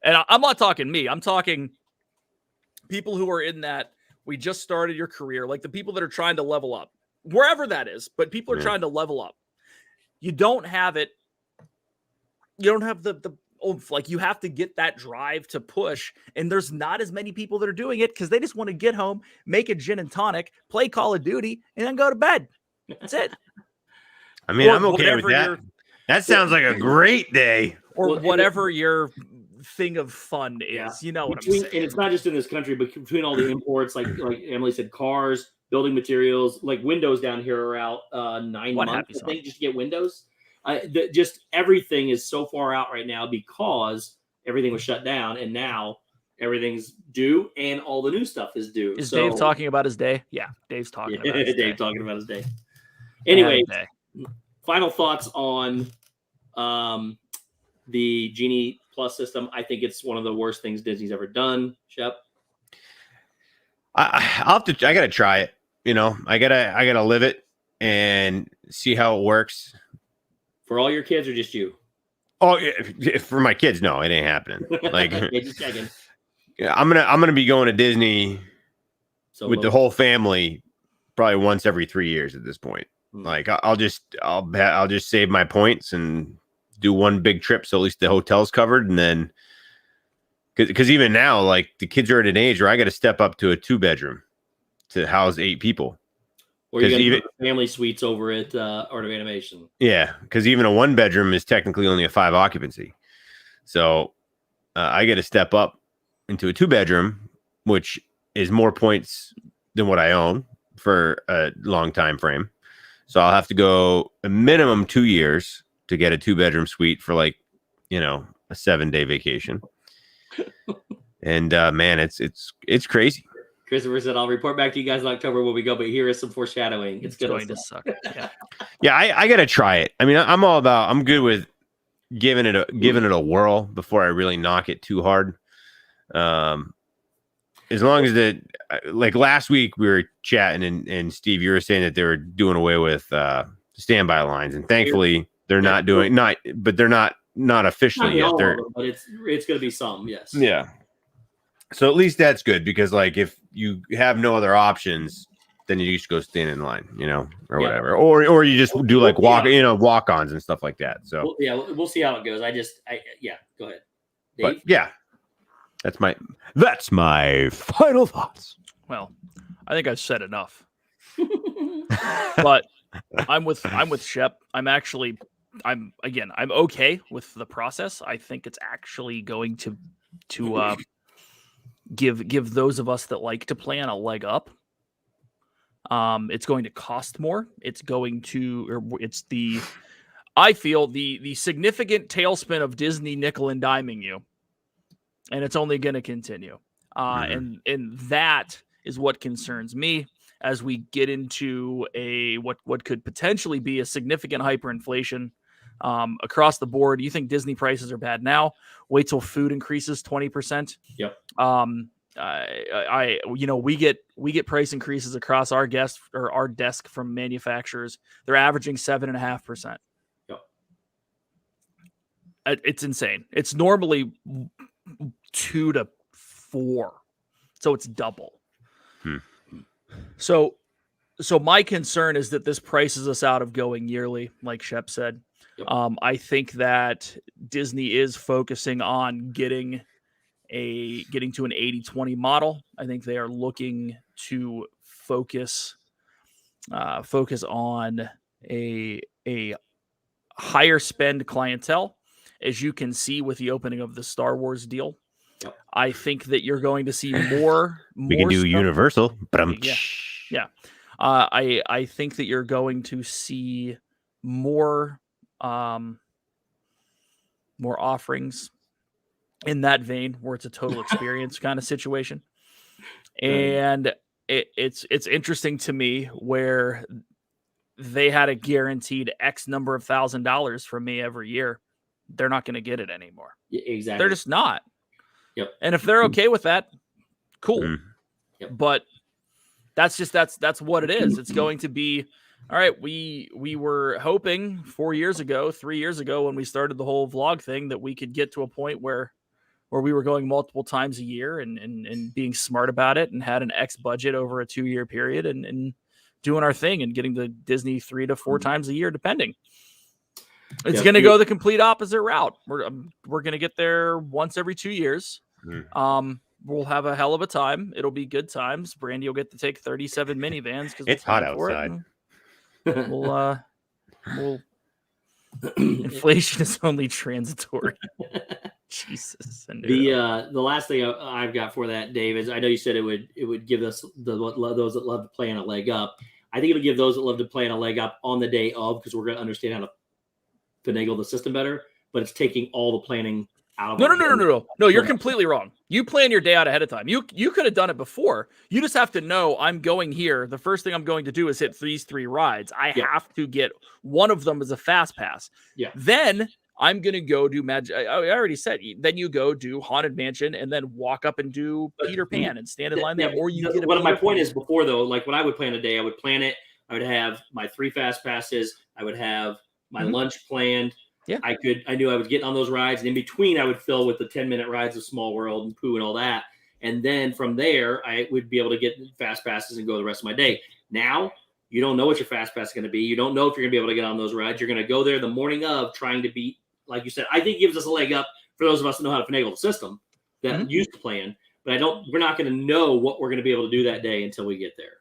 B: And I'm not talking me. I'm talking people who are in that we just started your career, like the people that are trying to level up. Wherever that is, but people are trying to level up. You don't have it. You don't have the oomph. Like you have to get that drive to push. And there's not as many people that are doing it because they just want to get home, make a gin and tonic, play Call of Duty, and then go to bed. That's it.
C: I mean, I'm okay with that. That sounds like a great day.
B: Or whatever your thing of fun is. You know what I'm saying?
A: And it's not just in this country, but between all the imports, like Emily said, cars, building materials, like windows down here are out 9 months, I think, just to get windows. Just everything is so far out right now because everything was shut down, and now everything's due, and all the new stuff is due.
B: Is Dave talking about his day? Yeah, Dave's talking about his day.
A: Talking about his day. Anyway, final thoughts on the Genie Plus system. I think it's one of the worst things Disney's ever done. Shep?
C: I gotta try it. You know, I gotta live it and see how it works.
A: For all your kids or just you?
C: Oh, yeah, for my kids, no, it ain't happening. Like,
A: just checking.
C: I'm gonna be going to Disney with the whole family probably once every 3 years at this point. Like, I'll just save my points and do one big trip, so at least the hotel's covered, and then. Because even now, like the kids are at an age where I got to step up to a 2-bedroom to house 8 people.
A: Or you got even family suites over at Art of Animation.
C: Yeah, because even a 1-bedroom is technically only a 5 occupancy. So I got to step up into a 2-bedroom, which is more points than what I own for a long time frame. So I'll have to go a minimum 2 years to get a 2-bedroom suite for like, a 7-day vacation. And man, it's crazy.
A: Christopher said, "I'll report back to you guys in October when we go, but here is some foreshadowing. It's
B: going to suck."
C: Yeah, I gotta try it. I mean, I'm good with giving it a whirl before I really knock it too hard. As long as like last week we were chatting and Steve, you were saying that they were doing away with standby lines, and thankfully they're not officially
A: Not
C: yet.
A: all
C: They're
A: of them, but it's going to be some. Yes.
C: yeah. So at least that's good, because like if you have no other options, then you just go stand in line, or whatever, or you just do like walk-ons and stuff like that. So
A: we'll see how it goes. Go ahead, Dave.
C: But yeah, that's my final thoughts.
B: Well, I think I've said enough. But I'm with Shep. I'm okay with the process. I think it's actually going to give those of us that like to plan a leg up. It's going to cost more. I feel the significant tailspin of Disney nickel and diming you, and it's only going to continue. And that is what concerns me as we get into what could potentially be a significant hyperinflation across the board. You think Disney prices are bad now? Wait till food increases 20%.
A: Yep.
B: We get price increases across our desk from manufacturers. They're averaging 7.5%.
A: Yep.
B: It's insane. It's normally 2 to 4, so it's double. So my concern is that this prices us out of going yearly, like Shep said.
A: Yep.
B: I think that Disney is focusing on getting to an 80-20 model. I think they are looking to focus on a higher spend clientele, as you can see with the opening of the Star Wars deal.
A: Yep.
B: I think that you're going to see more.
C: We can do
B: stuff.
C: Universal, but
B: yeah. I think that you're going to see more offerings in that vein, where it's a total experience kind of situation. And it's interesting to me where they had a guaranteed X number of $1,000 from me every year. They're not going to get it anymore.
A: Yeah, exactly.
B: They're just not.
A: Yep.
B: And if they're okay with that, cool.
A: Yep.
B: But that's what it is. It's going to be, all right, we were hoping 3 years ago, when we started the whole vlog thing, that we could get to a point where we were going multiple times a year and being smart about it, and had an X budget over a 2-year period and doing our thing and getting to Disney 3 to 4 times a year, depending. It's going to go the complete opposite route. We're going to get there once every 2 years. We'll have a hell of a time. It'll be good times. Brandy will get to take 37 minivans because
C: it's hot outside.
B: We'll inflation is only transitory. Jesus.
A: The last thing I've got for that, Dave, is I know you said it would give us those that love to plan a leg up. I think it'll give those that love to plan a leg up on the day of, because we're going to understand how to finagle the system better. But it's taking all the planning out of
B: No, you're completely wrong. You plan your day out ahead of time. You could have done it before. You just have to know, I'm going here. The first thing I'm going to do is hit these 3 rides. I have to get one of them as a fast pass.
A: Yeah.
B: Then I'm going to go do Magic. I already said, then you go do Haunted Mansion and then walk up and do Peter Pan and stand in line there. Or you get
A: my point is, before though, like when I would plan a day, I would plan it. I would have my 3 fast passes. I would have my lunch planned.
B: Yeah.
A: I knew I was getting on those rides, and in between I would fill with the 10-minute rides of Small World and Pooh and all that. And then from there, I would be able to get fast passes and go the rest of my day. Now, you don't know what your fast pass is going to be. You don't know if you're going to be able to get on those rides. You're going to go there the morning of trying to beat, like you said. I think it gives us a leg up for those of us that know how to finagle the system that used to plan. But we're not going to know what we're going to be able to do that day until we get there.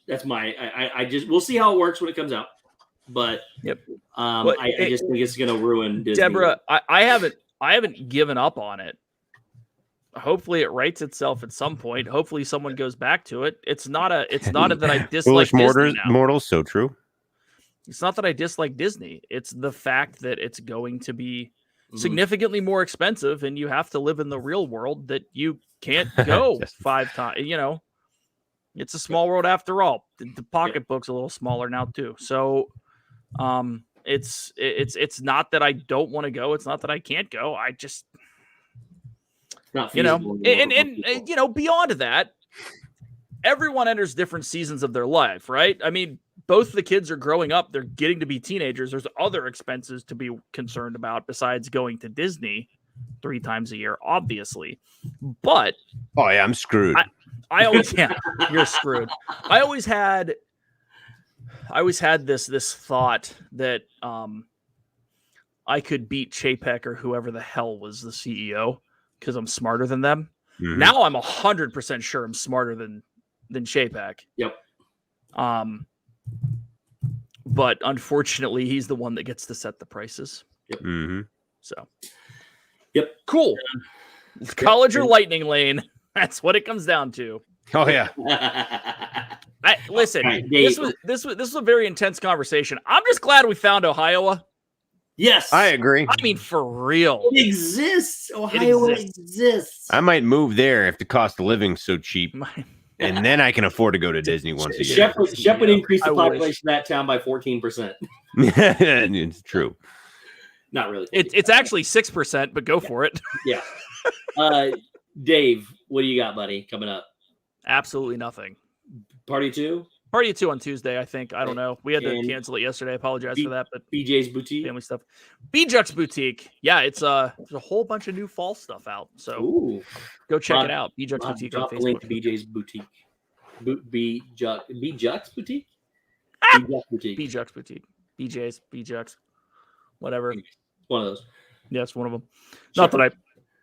A: That's we'll see how it works when it comes out. But I just think it's going to ruin Disney.
B: Deborah, I haven't given up on it. Hopefully it rights itself at some point. Hopefully someone goes back to it. It's not that I dislike Disney now.
C: Mortals, so true.
B: It's not that I dislike Disney. It's the fact that it's going to be significantly more expensive, and you have to live in the real world that you can't go 5 times. It's a small world after all. The pocketbook's a little smaller now too. So it's not that I don't want to go. It's not that I can't go. I just,
A: not
B: and beyond that, everyone enters different seasons of their life, right? I mean, both the kids are growing up. They're getting to be teenagers. There's other expenses to be concerned about besides going to Disney 3 times a year, obviously. But
C: oh yeah, I'm screwed.
B: I always you're screwed. I always had this thought that I could beat Chapek or whoever the hell was the CEO because I'm smarter than them.
C: Mhm.
B: Now I'm 100% sure I'm smarter than Chapek.
A: Yep.
B: But unfortunately, he's the one that gets to set the prices.
A: Yep.
C: Mhm.
B: So.
A: Yep.
B: Cool. College or Lightning Lane. That's what it comes down to.
C: Oh yeah.
B: Listen,
A: Right,
B: this was a very intense conversation. I'm just glad we found Ohio.
A: Yes.
C: I agree.
B: I mean, for real.
A: It exists. Ohio exists.
C: I might move there if the cost of living's so cheap, and then I can afford to go to Disney once a year.
A: Shep would increase the
B: I
A: population
B: wish.
A: of that town by 14%.
C: It's true.
A: Not really.
B: It's actually 6%, but go for it.
A: Yeah. Dave, what do you got, buddy, coming up?
B: Absolutely nothing.
A: Party 2?
B: Party 2 on Tuesday, I think. I don't know. We had to
A: And
B: cancel it yesterday. I apologize for that, but
A: BJ's Boutique?
B: family stuff. BJ's Boutique. Yeah, there's a whole bunch of new fall stuff out. So
A: Ooh.
B: go check it out. BJ's Boutique on
A: Drop the link to
B: Facebook.
A: BJ's Boutique. BJ's Boutique? BJ's Boutique.
B: BJ's Boutique. BJ's. Whatever.
A: One of those.
B: Yes, one of them. Not that I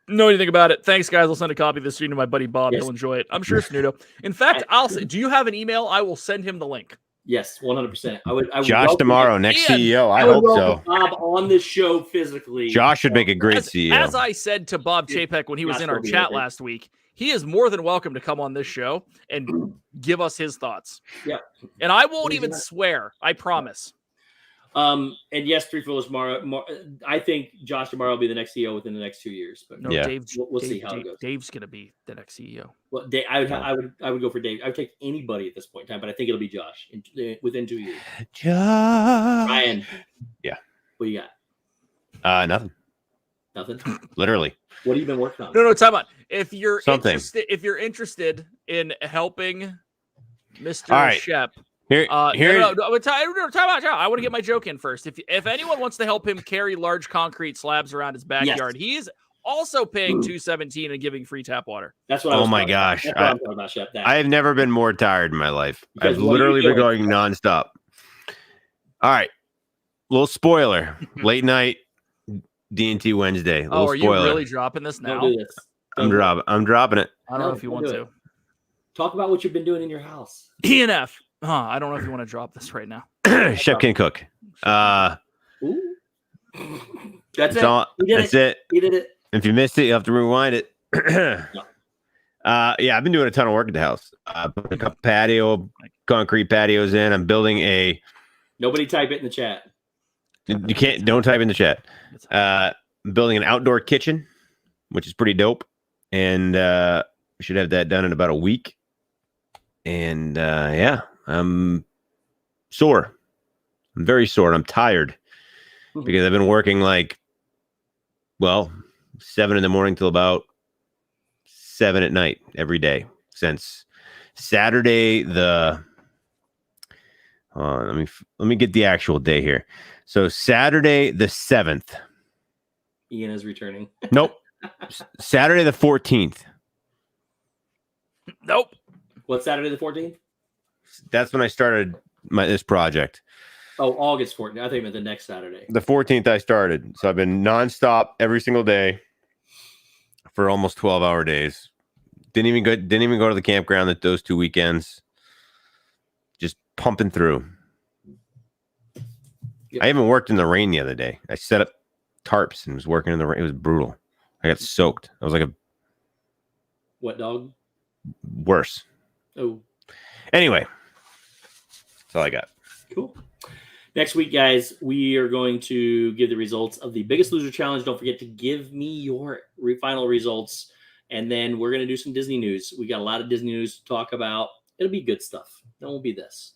B: know anything about it. Thanks, guys. I'll send a copy of this stream to my buddy Bob.
A: Yes.
B: He'll enjoy it. I'm sure Snudo. In fact, I'll say, do you have an email? I will send him the link.
A: Yes, 100%. I would
C: Josh
A: welcome
C: tomorrow,
A: it.
C: next
B: And
C: CEO. I
A: would
C: hope
A: welcome
C: so.
A: Bob on this show physically.
C: Josh should make a great CEO.
B: As I said to Bob Chapek when he was
A: Josh
B: in our
A: will be
B: chat
A: okay.
B: last week, he is more than welcome to come on this show and give us his thoughts.
A: Yeah.
B: And I won't
A: He's
B: even
A: not-
B: swear. I promise.
A: And yes, Three Foolish tomorrow. I think Josh tomorrow will be the next CEO within the next 2 years. But
B: No,
C: Yeah.
A: We'll see how it goes.
B: Dave's going to be the next CEO.
A: well, Dave, I would go for Dave. I would take anybody at this point in time, but I think it'll be Josh within 2 years.
C: Josh.
A: Ryan.
C: Yeah.
A: What do you got?
C: Nothing.
A: Nothing.
C: Literally.
A: What have you been working on?
B: No, time out. If you're
C: Something.
B: interested in helping Mr.
C: All right.
B: Shep,
C: Here,
B: no, time out. I want to get my joke in first. If anyone wants to help him carry large concrete slabs around his backyard, he is also paying $217 and giving free tap water.
A: That's what I was
C: Oh my
A: talking about.
C: gosh.
A: That's what I'm talking about, Shep. That.
C: I have never been more tired in my life.
A: Because
C: I've
A: what are you
C: literally been
A: doing?
C: going nonstop. All right. Little spoiler. Late night D&T Wednesday. Little
B: Are you
C: spoiler.
B: really dropping this now?
A: Don't do this.
C: I'm dropping it.
B: I don't know if you
A: don't
B: want
A: do
B: to.
A: it. Talk about what you've been doing in your house.
B: ENF. I don't know if you want to drop this right now.
C: Shep can cook.
A: Ooh. That's
C: That's
A: it.
C: all.
A: He did
C: That's it.
A: He did it.
C: If you missed it, you have to rewind it. Yeah, I've been doing a ton of work at the house. Put a couple concrete patios in. I'm building a.
A: Nobody type it in the chat.
C: You can't. Don't type in the chat. I'm building an outdoor kitchen, which is pretty dope, and we should have that done in about a week. And yeah, I'm sore. I'm very sore. I'm tired because I've been working 7 a.m. till about 7 p.m. every day since Saturday. Let me get the actual day here. So Saturday the 7th.
A: Ian is returning.
C: Nope. Saturday the 14th.
B: Nope.
A: What's Saturday the 14th?
C: That's when I started this project.
A: Oh, August 14th. I think it meant the next Saturday.
C: The 14th I started. So I've been nonstop every single day for almost 12-hour days. Didn't even go to the campground those 2 weekends. Just pumping through.
A: Yep.
C: I even worked in the rain the other day. I set up tarps and was working in the rain. It was brutal. I got soaked. I was like a
A: What dog?
C: worse.
A: Oh,
C: Anyway, that's all I got.
A: cool. Next week, guys, we are going to give the results of the Biggest Loser Challenge. Don't forget to give me your final results. And then we're going to do some Disney news. We got a lot of Disney news to talk about. It'll be good stuff. It won't be this.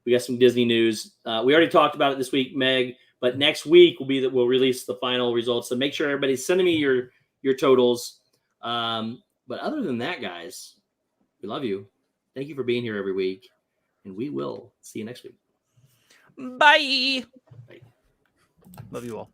A: We got some Disney news. We already talked about it this week, Meg. But next week we'll release the final results. So make sure everybody's sending me your totals. But other than that, guys, we love you. Thank you for being here every week. And we will see you next week.
B: Bye. Love you all.